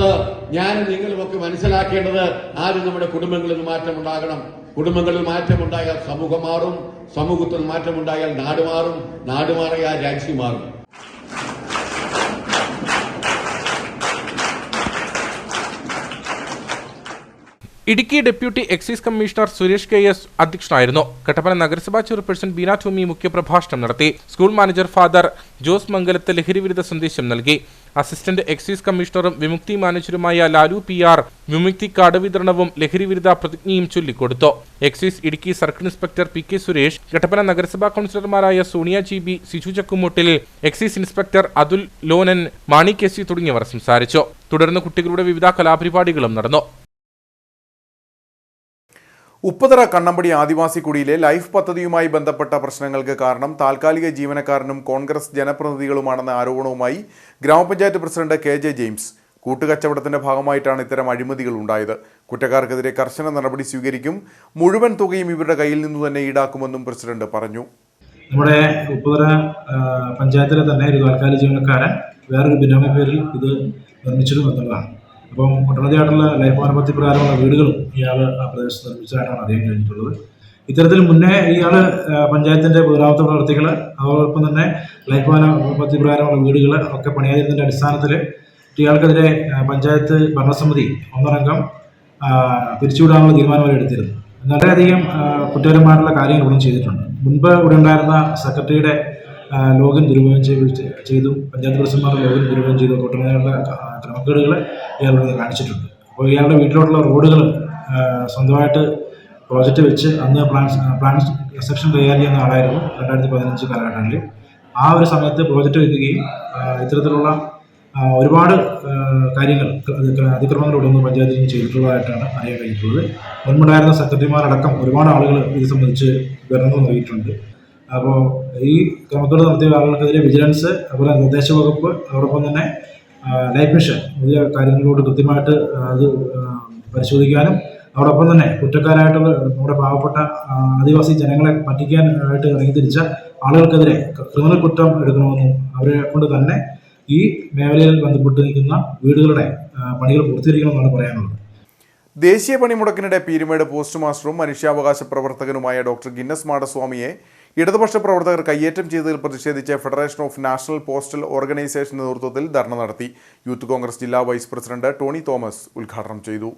നിങ്ങളുമൊക്കെ മനസ്സിലാക്കേണ്ടത് ആദ്യം നമ്മുടെ കുടുംബങ്ങളിൽ മാറ്റമുണ്ടാകണം. കുടുംബങ്ങളിൽ മാറ്റമുണ്ടായാൽ സമൂഹം മാറും, സമൂഹത്തിൽ മാറ്റമുണ്ടായാൽ നാട് മാറും, നാട് മാറിയാൽ രാജ്യം മാറും. Idukki deputy excise commissioner Suresh KS അധ്യക്ഷനായിരുന്നു. കട്ടപ്പന നഗരസഭാ ചെയർപേഴ്സൺ ബീന ടോമി മുഖ്യപ്രഭാഷണം നടത്തി. School manager father Jose Mangalath ലഹരിവിരുദ്ധ സന്ദേശം നൽകി. അസിസ്റ്റന്റ് എക്സൈസ് കമ്മീഷണറും വിമുക്തി മാനേജരുമായ ലാലു PR വിമുക്തി കാർഡ് വിതരണവും ലഹരിവിരുദ്ധ പ്രതിജ്ഞയും ചൊല്ലിക്കൊടുത്തു. Excise Idukki circle inspector PK Suresh, Kattappana നഗരസഭാ കൗൺസിലർമാരായ Sonia GB, Siju Chakkumoottil, excise inspector Athul Lonan, Mani KC തുടങ്ങിയവർ സംസാരിച്ചു. തുടർന്ന് കുട്ടികളുടെ വിവിധ കലാപരിപാടികളും നടന്നു. ഉപ്പുതറ കണ്ണമ്പടി ആദിവാസി കുടിയിലെ ലൈഫ് പദ്ധതിയുമായി ബന്ധപ്പെട്ട പ്രശ്നങ്ങൾക്ക് കാരണം താൽക്കാലിക ജീവനക്കാരനും കോൺഗ്രസ് ജനപ്രതിനിധികളുമാണെന്ന ആരോപണവുമായി ഗ്രാമപഞ്ചായത്ത് പ്രസിഡന്റ് KJ ജെയിംസ്. കൂട്ടുകച്ചവടത്തിന്റെ ഭാഗമായിട്ടാണ് ഇത്തരം അഴിമതികൾ ഉണ്ടായത്. കുറ്റക്കാർക്കെതിരെ കർശന നടപടി സ്വീകരിക്കും. മുഴുവൻ തുകയും ഇവരുടെ കയ്യിൽ നിന്നു തന്നെ ഈടാക്കുമെന്നും പ്രസിഡന്റ് പറഞ്ഞു. നമ്മുടെ ഉപ്പുതറ പഞ്ചായത്തിലെ തന്നെ ഒരു താൽക്കാലിക ജീവനക്കാരൻ വേറൊരു ബിനാമി പേരിൽ ഇത് നിർമ്മിച്ചിരുന്നു എന്നുള്ളതാണ്. അപ്പം ഒട്ടനവധിയായിട്ടുള്ള ലൈഫ് ഭവന പദ്ധതി പ്രകാരമുള്ള വീടുകളും ഇയാൾ ആ പ്രദേശത്ത് നിർമ്മിച്ചതായിട്ടാണ് അറിയാൻ കഴിഞ്ഞിട്ടുള്ളത്. ഇത്തരത്തിൽ മുന്നേ ഇയാൾ പഞ്ചായത്തിൻ്റെ പൊതുരാമത്തെ പ്രവർത്തികൾ, അതോടൊപ്പം തന്നെ ലൈഫ് ഭവന പദ്ധതി പ്രകാരമുള്ള വീടുകൾ ഒക്കെ പണിയാതിരുന്നതിൻ്റെ അടിസ്ഥാനത്തിൽ ഇയാൾക്കെതിരെ പഞ്ചായത്ത് ഭരണസമിതി ഒന്നടങ്കം പിരിച്ചുവിടാനുള്ള തീരുമാനം വരെ എടുത്തിരുന്നു. വളരെയധികം കുറ്റകരമായിട്ടുള്ള കാര്യങ്ങൾ ഇവിടെ ചെയ്തിട്ടുണ്ട്. മുൻപ് ഇവിടെ ഉണ്ടായിരുന്ന സെക്രട്ടറിയുടെ ലോഗിൻ ദുരുപയോഗം ചെയ്തു, പഞ്ചായത്ത് പ്രസിഡന്റുമാരുടെ ലോഗിൻ ദുരുപയോഗം ചെയ്തു, ഒട്ടനവധിയുള്ള ക്രമക്കേടുകൾ ഇയാളുടെ കാണിച്ചിട്ടുണ്ട്. അപ്പോൾ ഇയാളുടെ വീട്ടിലോട്ടുള്ള റോഡുകൾ സ്വന്തമായിട്ട് പ്രോജക്റ്റ് വെച്ച് അന്ന് പ്ലാൻ സെക്ഷൻ കൈകാര്യം ചെയ്യുന്ന ആളായിരുന്നു 2015 കാലഘട്ടങ്ങളിൽ. ആ ഒരു സമയത്ത് പ്രോജക്റ്റ് വയ്ക്കുകയും ഇത്തരത്തിലുള്ള ഒരുപാട് കാര്യങ്ങൾ അതിക്രമങ്ങളോടൊന്നും പഞ്ചായത്തിൽ ചെയ്തിട്ടുള്ളതായിട്ടാണ് അറിയാൻ കഴിഞ്ഞിട്ടുള്ളത്. മുൻപുണ്ടായിരുന്ന സെക്രട്ടറിമാരടക്കം ഒരുപാട് ആളുകൾ ഇത് സംബന്ധിച്ച് വിവരങ്ങൾ നൽകിയിട്ടുണ്ട്. അപ്പോൾ ഈ ക്രമക്കേട് നടത്തിയ ആളുകൾക്കെതിരെ വിജിലൻസ്, അതുപോലെ നിർദ്ദേശ വകുപ്പ്, അതോടൊപ്പം തന്നെ ലൈഫ് മിഷൻ പുതിയ കാര്യങ്ങളോട് കൃത്യമായിട്ട് അത് പരിശോധിക്കാനും അതോടൊപ്പം തന്നെ കുറ്റക്കാരായിട്ടുള്ള നമ്മുടെ പാവപ്പെട്ട ആദിവാസി ജനങ്ങളെ പറ്റിക്കാനായിട്ട് ഇറങ്ങിത്തിരിച്ച ആളുകൾക്കെതിരെ ക്രിമിനൽ കുറ്റം എടുക്കണമെന്നും അവരെ കൊണ്ട് തന്നെ ഈ മേഖലയിൽ ബന്ധപ്പെട്ട് നിൽക്കുന്ന വീടുകളുടെ പണികൾ പൂർത്തീകരിക്കണമെന്നാണ് പറയാനുള്ളത്. ദേശീയ പണിമുടക്കിനിടെ പീരുമേട് പോസ്റ്റ് മാസ്റ്ററും മനുഷ്യാവകാശ പ്രവർത്തകനുമായ ഡോക്ടർ ഗിന്നസ് മാടസ്വാമിയെ ഇടതുപക്ഷ പ്രവർത്തകർ കയ്യേറ്റം ചെയ്തതിൽ പ്രതിഷേധിച്ച് federation of national postal organisation നേതൃത്വത്തിൽ ധർണ നടത്തി. യൂത്ത് കോൺഗ്രസ് ജില്ലാ വൈസ് പ്രസിഡന്റ് ടോണി തോമസ് ഉദ്ഘാടനം ചെയ്തു.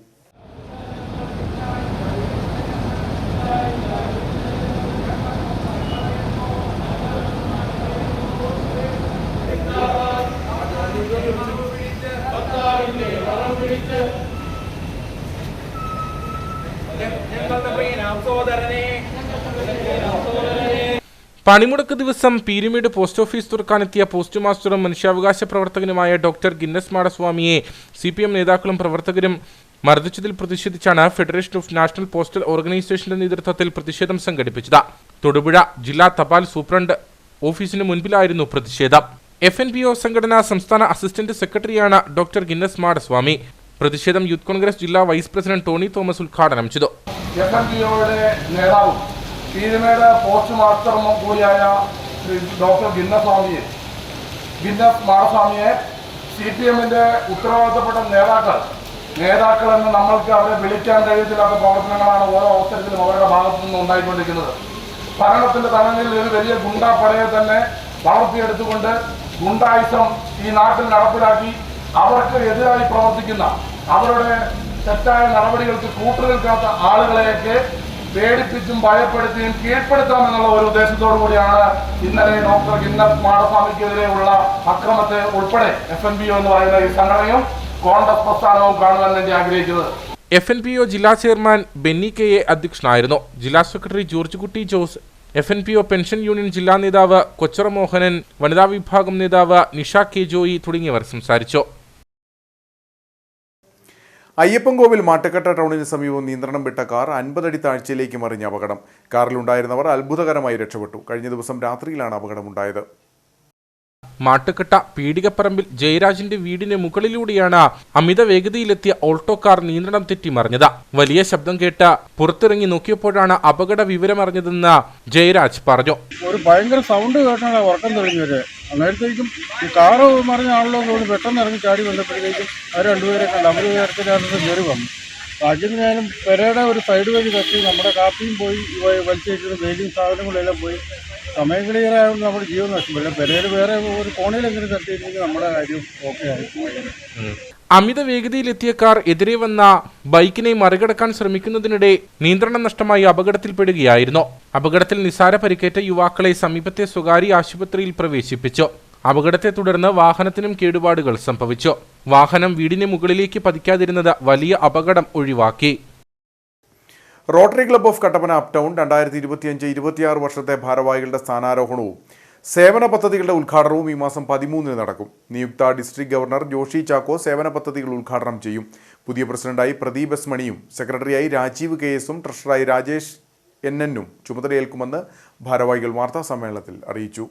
പണിമുടക്ക് ദിവസം പീരുമേട് പോസ്റ്റ് ഓഫീസ് തുറക്കാനെത്തിയ പോസ്റ്റ് മാസ്റ്ററും മനുഷ്യാവകാശ പ്രവർത്തകനുമായ ഡോക്ടർ ഗിന്നസ് മാടസ്വാമിയെ CPM നേതാക്കളും പ്രവർത്തകരും മർദ്ദിച്ചതിൽ പ്രതിഷേധിച്ചാണ് ഫെഡറേഷൻ ഓഫ് നാഷണൽ പോസ്റ്റൽ ഓർഗനൈസേഷന്റെ നേതൃത്വത്തിൽ പ്രതിഷേധം സംഘടിപ്പിച്ചത്. തൊടുപുഴ ജില്ലാ തപാൽ സൂപ്രണ്ട് ഓഫീസിന് മുൻപിലായിരുന്നു പ്രതിഷേധം. FNPO സംഘടനാ സംസ്ഥാന അസിസ്റ്റന്റ് സെക്രട്ടറിയാണ് ഡോക്ടർ ഗിന്നസ് മാടസ്വാമി. പ്രതിഷേധം യൂത്ത് കോൺഗ്രസ് ജില്ലാ വൈസ് പ്രസിഡന്റ് ടോണി തോമസ് ഉദ്ഘാടനം ചെയ്തു. FNPOയുടെ നേതാവും പീരുമേട് പോസ്റ്റ് മാസ്റ്ററും കൂടിയായ ഡോക്ടർ ഗിന്നസ് മാടസ്വാമിയെ CPMന്റെ ഉത്തരവാദിത്തപ്പെട്ട നേതാക്കളെന്ന് നമ്മൾക്ക് അവരെ വിളിക്കാൻ കഴിയത്തില്ലാത്ത പ്രവർത്തനങ്ങളാണ് ഓരോ അവസരത്തിലും അവരുടെ ഭാഗത്തു നിന്ന് ഉണ്ടായിക്കൊണ്ടിരിക്കുന്നത്. ഭരണത്തിന്റെ തലങ്ങളിൽ ഒരു വലിയ ഗുണ്ടാപ്പടയെ തന്നെ വളർത്തിയെടുത്തുകൊണ്ട് ഗുണ്ടായുസം ഈ നാട്ടിൽ നടപ്പിലാക്കി അവർക്ക് എതിരായി പ്രവർത്തിക്കുന്ന അവരുടെ തെറ്റായ നടപടികൾക്ക് കൂട്ടുനിൽക്കാത്ത ആളുകളെയൊക്കെ പേടിപ്പിച്ചും ഭയപ്പെടുത്തിയും കീഴ്പ്പെടുത്താമെന്നുള്ള ഒരു ഉദ്ദേശത്തോടു കൂടിയാണ് ഇന്നലെ ഡോക്ടർ ഗിന്നസ് മാടസ്വാമിക്കെതിരെയുള്ള അക്രമത്തെ ഉൾപ്പെടെ FNPO എന്ന് പറയുന്ന ഈ സംഘടനയും കോൺഗ്രസ് പ്രസ്ഥാനവും കാണുവാൻ വേണ്ടി ആഗ്രഹിക്കുന്നത്. FNPO ജില്ലാ ചെയർമാൻ ബെന്നി KA അധ്യക്ഷനായിരുന്നു. ജില്ലാ സെക്രട്ടറി ജോർജ് കുട്ടി ജോസ്, FNPO പെൻഷൻ യൂണിയൻ ജില്ലാ നേതാവ് കൊച്ചറ മോഹനൻ, വനിതാ വിഭാഗം നേതാവ് നിഷ K ജോയി തുടങ്ങിയവർ സംസാരിച്ചു. അയ്യപ്പൻകോവിൽ മാട്ടുക്കട്ട ടൗണിന് സമീപം നിയന്ത്രണം വിട്ട കാർ 50 അടി താഴ്ചയിലേക്ക് മറിഞ്ഞ അപകടം. കാറിലുണ്ടായിരുന്നവർ അത്ഭുതകരമായി രക്ഷപ്പെട്ടു. കഴിഞ്ഞ ദിവസം രാത്രിയിലാണ് അപകടമുണ്ടായത്. മാട്ടുക്കട്ട പീടികപ്പറമ്പിൽ ജയരാജിന്റെ വീടിന് മുകളിലൂടെയാണ് അമിത വേഗതയിലെത്തിയ ഓൾട്ടോ കാർ നിയന്ത്രണം തെറ്റി മറിഞ്ഞത്. വലിയ ശബ്ദം കേട്ട് പുറത്തിറങ്ങി നോക്കിയപ്പോഴാണ് അപകട വിവരമറിഞ്ഞതെന്ന് ജയരാജ് പറഞ്ഞു. ഒരു ഭയങ്കര സൗണ്ട് കേട്ടാണ് ഉറക്കം തെളിഞ്ഞത്. അന്നേരത്തേക്കും ഈ കാറ് മറിഞ്ഞ ആളുകളോ തോന്നി പെട്ടെന്ന് ഇറങ്ങി ചാടി വന്നപ്പോഴത്തേക്കും അവർ രണ്ടുപേരെ കണ്ട് അവർ നേരത്തിനകത്ത് കയറി വന്നു. ഭാഗ്യം ഞാനും പെരയുടെ ഒരു സൈഡ് വഴി തട്ടി നമ്മുടെ കാപ്പിയും പോയി വലിച്ചേക്കുന്ന വെയിലിംഗ് സാധനങ്ങളെല്ലാം പോയി. സമയം ക്ലിയറായതുകൊണ്ട് നമ്മുടെ ജീവൻ നഷ്ടമില്ല. പെരയിൽ വേറെ ഒരു കോണയിലെങ്കിലും തട്ടിയിരുന്നെങ്കിൽ നമ്മുടെ കാര്യം ഓക്കെ ആയി. അമിത വേഗതയിലെത്തിയ കാർ എതിരെ വന്ന ബൈക്കിനെ മറികടക്കാൻ ശ്രമിക്കുന്നതിനിടെ നിയന്ത്രണം നഷ്ടമായി അപകടത്തിൽപ്പെടുകയായിരുന്നു. അപകടത്തിൽ നിസാര പരിക്കേറ്റ യുവാക്കളെ സമീപത്തെ സ്വകാര്യ ആശുപത്രിയിൽ പ്രവേശിപ്പിച്ചു. അപകടത്തെ തുടർന്ന് വാഹനത്തിനും കേടുപാടുകൾ സംഭവിച്ചു. വാഹനം വീടിന് മുകളിലേക്ക് പതിക്കാതിരുന്നത് വലിയ അപകടം ഒഴിവാക്കി. Rotary club of Kattappana up town 2025-26 വർഷത്തെ ഭാരവാഹികളുടെ സ്ഥാനാരോഹണവും സേവന പദ്ധതികളുടെ ഉദ്ഘാടനവും ഈ മാസം 13-ന് നടക്കും. നിയുക്ത ഡിസ്ട്രിക്ട് ഗവർണർ ജോഷി ചാക്കോ സേവന പദ്ധതികൾ ഉദ്ഘാടനം ചെയ്യും. പുതിയ പ്രസിഡന്റായി പ്രദീപ് S മണിയും സെക്രട്ടറിയായി രാജീവ് KS ട്രഷററായി രാജേഷ് NN ചുമതലയേൽക്കുമെന്ന് ഭാരവാഹികൾ വാർത്താ സമ്മേളനത്തിൽ അറിയിച്ചു.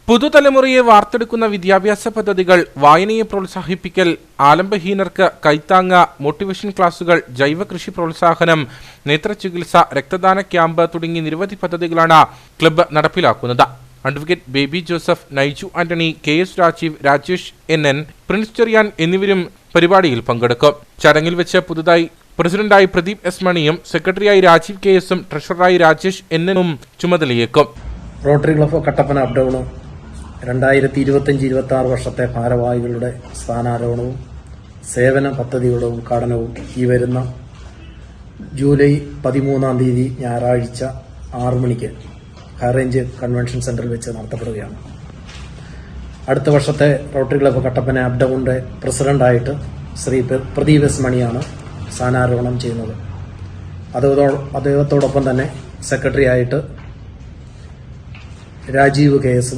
പുതുതലമുറയെ വാർത്തെടുക്കുന്ന വിദ്യാഭ്യാസ പദ്ധതികൾ, വായനയെ പ്രോത്സാഹിപ്പിക്കൽ, ആലംബഹീനർക്ക് കൈത്താങ്ങ്, മോട്ടിവേഷൻ ക്ലാസുകൾ, ജൈവ കൃഷി പ്രോത്സാഹനം, നേത്രചികിത്സ, രക്തദാന ക്യാമ്പ് തുടങ്ങി നിരവധി പദ്ധതികളാണ് ക്ലബ്ബ് നടപ്പിലാക്കുന്നത്. Advocate Baby Joseph, Naiju Antony, KS Rajeev, Rajesh NN, Prince Cherian എന്നിവരും പരിപാടിയിൽ പങ്കെടുക്കും. ചടങ്ങിൽ വെച്ച് പുതുതായി പ്രസിഡന്റായി പ്രദീപ് S മണിയും സെക്രട്ടറിയായി രാജീവ് KS ട്രഷററായി രാജേഷ് NN ചുമതലയേക്കും. Rotary club Kattappana up town 2025-26 വർഷത്തെ ഭാരവാഹികളുടെ സ്ഥാനാരോഹണവും സേവന പദ്ധതിയുടെ ഉദ്ഘാടനവും ഈ വരുന്ന ജൂലൈ 13-ാം തീയതി ഞായറാഴ്ച 6 മണിക്ക് ഹൈറേഞ്ച് കൺവെൻഷൻ സെന്ററിൽ വെച്ച് നടത്തപ്പെടുകയാണ്. അടുത്ത വർഷത്തെ റോട്ടറി ക്ലബ്ബ് കട്ടപ്പന അപ് ടൗണിന്റെ പ്രസിഡന്റായിട്ട് ശ്രീ പ്രദീപ് S മണിയാണ് സ്ഥാനാരോഹണം ചെയ്യുന്നത്. അദ്ദേഹത്തോടൊപ്പം തന്നെ സെക്രട്ടറി ആയിട്ട് രാജീവ് KS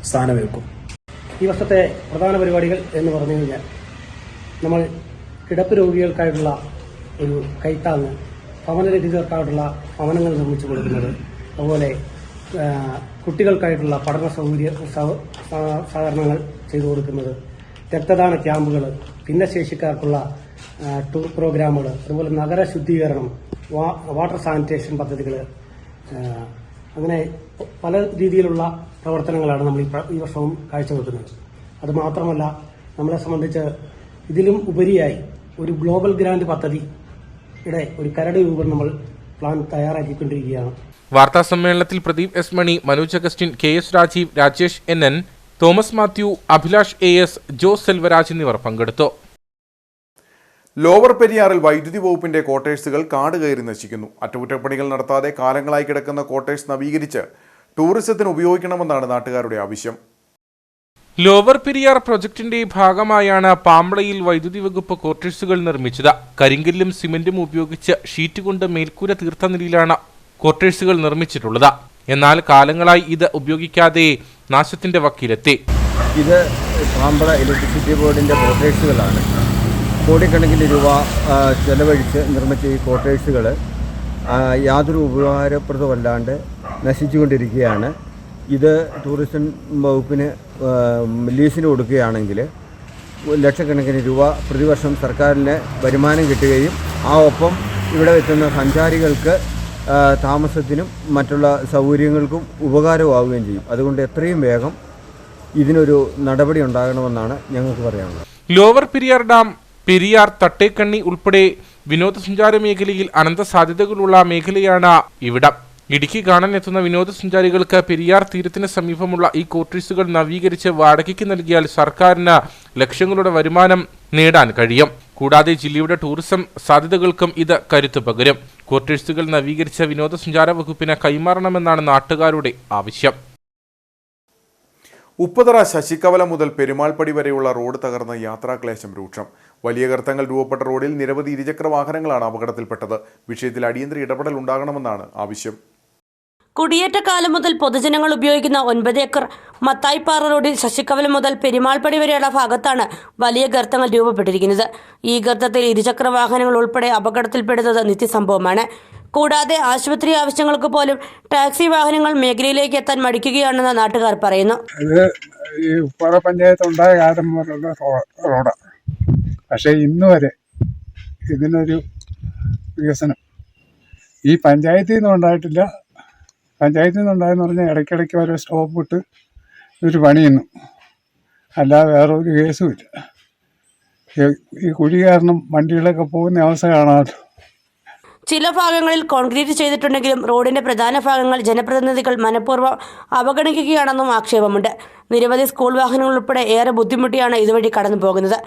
സ്ഥാനമേൽക്കും. ഈ വർഷത്തെ പ്രധാന പരിപാടികൾ എന്ന് പറഞ്ഞു കഴിഞ്ഞാൽ നമ്മൾ കിടപ്പ് രോഗികൾക്കായിട്ടുള്ള ഒരു കൈത്താങ്ങ്, ഭവനരഹിതർക്കായിട്ടുള്ള ഭവനങ്ങൾ നിർമ്മിച്ചു കൊടുക്കുന്നത്, അതുപോലെ കുട്ടികൾക്കായിട്ടുള്ള പഠന സൗകര്യ സഹകരണങ്ങൾ ചെയ്തു കൊടുക്കുന്നത്, രക്തദാന ക്യാമ്പുകൾ, ഭിന്നശേഷിക്കാർക്കുള്ള ടൂർ പ്രോഗ്രാമുകൾ, അതുപോലെ നഗര ശുദ്ധീകരണം, വാട്ടർ സാനിറ്റേഷൻ പദ്ധതികൾ, അങ്ങനെ പല രീതിയിലുള്ള പ്രവർത്തനങ്ങളാണ് നമ്മൾ ഈ വർഷവും കാഴ്ചവെക്കുന്നത്. അതുമാത്രമല്ല, നമ്മളെ സംബന്ധിച്ച് ഇതിലും ഉപരിയായി ഒരു ഗ്ലോബൽ ഗ്രാന്റ് പദ്ധതിയുടെ ഒരു കരട് രൂപം നമ്മൾ പ്ലാൻ തയ്യാറാക്കിക്കൊണ്ടിരിക്കുകയാണ്. വാർത്താ സമ്മേളനത്തിൽ Pradeep S Mani, Manoj Augustine, KS Rajeev, Rajesh NN, Thomas Mathew, Abhilash AS, Jose Selvaraj എന്നിവർ പങ്കെടുത്തു. ലോവർ പെരിയാറിൽ വൈദ്യുതി വകുപ്പിന്റെ ക്വാർട്ടേഴ്സുകൾ കാട് കയറി നശിക്കുന്നു. അറ്റകുറ്റപ്പണികൾ നടത്താതെ കാലങ്ങളായി കിടക്കുന്ന ക്വാർട്ടേഴ്സ് നവീകരിച്ച് ടൂറിസത്തിന് ഉപയോഗിക്കണമെന്നാണ് നാട്ടുകാരുടെ ആവശ്യം. ലോവർ പെരിയാർ പ്രൊജക്ടിന്റെ ഭാഗമായാണ് പാമ്പളയിൽ വൈദ്യുതി വകുപ്പ് ക്വാർട്ടേഴ്സുകൾ നിർമ്മിച്ചത്. കരിങ്കല്ലും സിമന്റും ഉപയോഗിച്ച് ഷീറ്റ് കൊണ്ട് മേൽക്കൂര തീർത്ത നിലയിലാണ് ക്വാർട്ടേഴ്സുകൾ നിർമ്മിച്ചിട്ടുള്ളത്. എന്നാൽ കാലങ്ങളായി ഇത് ഉപയോഗിക്കാതെ നാശത്തിന്റെ വക്കിലെത്തി. ഇത് പാമ്പള ഇലക്ട്രിസിറ്റി ബോർഡിന്റെ ക്വാർട്ടേഴ്സുകളാണ്. കോടിക്കണക്കിന് രൂപ ചെലവഴിച്ച് നിർമ്മിച്ച ഈ ക്വാർട്ടേഴ്സുകൾ യാതൊരു ഉപകാരപ്രദമല്ലാണ്ട് നശിച്ചുകൊണ്ടിരിക്കുകയാണ്. ഇത് ടൂറിസം വകുപ്പിന് ലീസിന് കൊടുക്കുകയാണെങ്കിൽ ലക്ഷക്കണക്കിന് രൂപ പ്രതിവർഷം സർക്കാരിന് വരുമാനം കിട്ടുകയും ഒപ്പം ഇവിടെ എത്തുന്ന സഞ്ചാരികൾക്ക് താമസത്തിനും മറ്റുള്ള സൗകര്യങ്ങൾക്കും ഉപകാരമാവുകയും ചെയ്യും. അതുകൊണ്ട് എത്രയും വേഗം ഇതിനൊരു നടപടി ഉണ്ടാകണമെന്നാണ് ഞങ്ങൾക്ക് പറയാനുള്ളത്. ലോവർ പെരിയാർ ഡാം, പെരിയാർ, തട്ടേക്കണ്ണി ഉൾപ്പെടെ വിനോദസഞ്ചാര മേഖലയിൽ അനന്ത സാധ്യതകളുള്ള മേഖലയാണ് ഇവിടം. ഇടുക്കി കാണാനെത്തുന്ന വിനോദസഞ്ചാരികൾക്ക് പെരിയാർ തീരത്തിന് സമീപമുള്ള ഈ ക്വാർട്ടേഴ്സുകൾ നവീകരിച്ച് വാടകയ്ക്ക് നൽകിയാൽ സർക്കാരിന് ലക്ഷങ്ങളുടെ വരുമാനം നേടാൻ കഴിയും. കൂടാതെ ജില്ലയുടെ ടൂറിസം സാധ്യതകൾക്കും ഇത് കരുത്തു പകരും. ക്വാർട്ടേഴ്സുകൾ നവീകരിച്ച വിനോദസഞ്ചാര വകുപ്പിന് കൈമാറണമെന്നാണ് നാട്ടുകാരുടെ ആവശ്യം. ഉപ്പതറ ശശികവല മുതൽ പെരുമാൾപ്പടി വരെയുള്ള റോഡ് തകർന്ന് യാത്രാക്ലേശം രൂക്ഷം. വലിയ ഗർത്തങ്ങൾ രൂപപ്പെട്ട റോഡിൽ നിരവധി ഇരുചക്ര വാഹനങ്ങളാണ് അപകടത്തിൽപ്പെട്ടത്. വിഷയത്തിൽ അടിയന്തര ഇടപെടൽ ഉണ്ടാകണമെന്നാണ് ആവശ്യം. കുടിയേറ്റക്കാലം മുതൽ പൊതുജനങ്ങൾ ഉപയോഗിക്കുന്ന 9 ഏക്കർ മത്തായിപ്പാറ റോഡിൽ ശശികവല മുതൽ പെരുമാൾപ്പടി വരെയുള്ള ഭാഗത്താണ് വലിയ ഗർത്തങ്ങൾ രൂപപ്പെട്ടിരിക്കുന്നത്. ഈ ഗർത്തത്തിൽ ഇരുചക്ര വാഹനങ്ങൾ ഉൾപ്പെടെ അപകടത്തിൽപ്പെടുന്നത് നിത്യസംഭവമാണ്. കൂടാതെ ആശുപത്രി ആവശ്യങ്ങൾക്ക് പോലും ടാക്സി വാഹനങ്ങൾ മേഖലയിലേക്ക് എത്താൻ മടിക്കുകയാണെന്ന് നാട്ടുകാർ പറയുന്നു. ഇത് ഈ ഉപ്പാറ പഞ്ചായത്ത് ഉണ്ടായ കാലം മുതലുള്ള റോഡാണ്. പക്ഷേ ഇന്ന് വരെ ഇതിനൊരു വികസനം ഈ പഞ്ചായത്തിൽ നിന്നും ഉണ്ടായിട്ടില്ല. പഞ്ചായത്തിൽ നിന്നുണ്ടായെന്ന് പറഞ്ഞാൽ ഇടയ്ക്കിടയ്ക്ക് ഓരോ സ്റ്റോപ്പ് ഇട്ട് ഒരു പണിയുന്നു, അല്ലാതെ വേറെ ഒരു കേസും ഇല്ല. ഈ കുഴി കാരണം വണ്ടികളൊക്കെ പോകുന്ന അവസ്ഥ കാണാമല്ലോ. ചില ഭാഗങ്ങളിൽ കോൺക്രീറ്റ് ചെയ്തിട്ടുണ്ടെങ്കിലും റോഡിന്റെ പ്രധാന ഭാഗങ്ങൾ ജനപ്രതിനിധികൾ മനഃപൂർവ്വം അവഗണിക്കുകയാണെന്നും ആക്ഷേപമുണ്ട്. നിരവധി സ്കൂൾ വാഹനങ്ങൾ ഉൾപ്പെടെ ഏറെ ബുദ്ധിമുട്ടിയാണ് ഇതുവഴി കടന്നു പോകുന്നത്.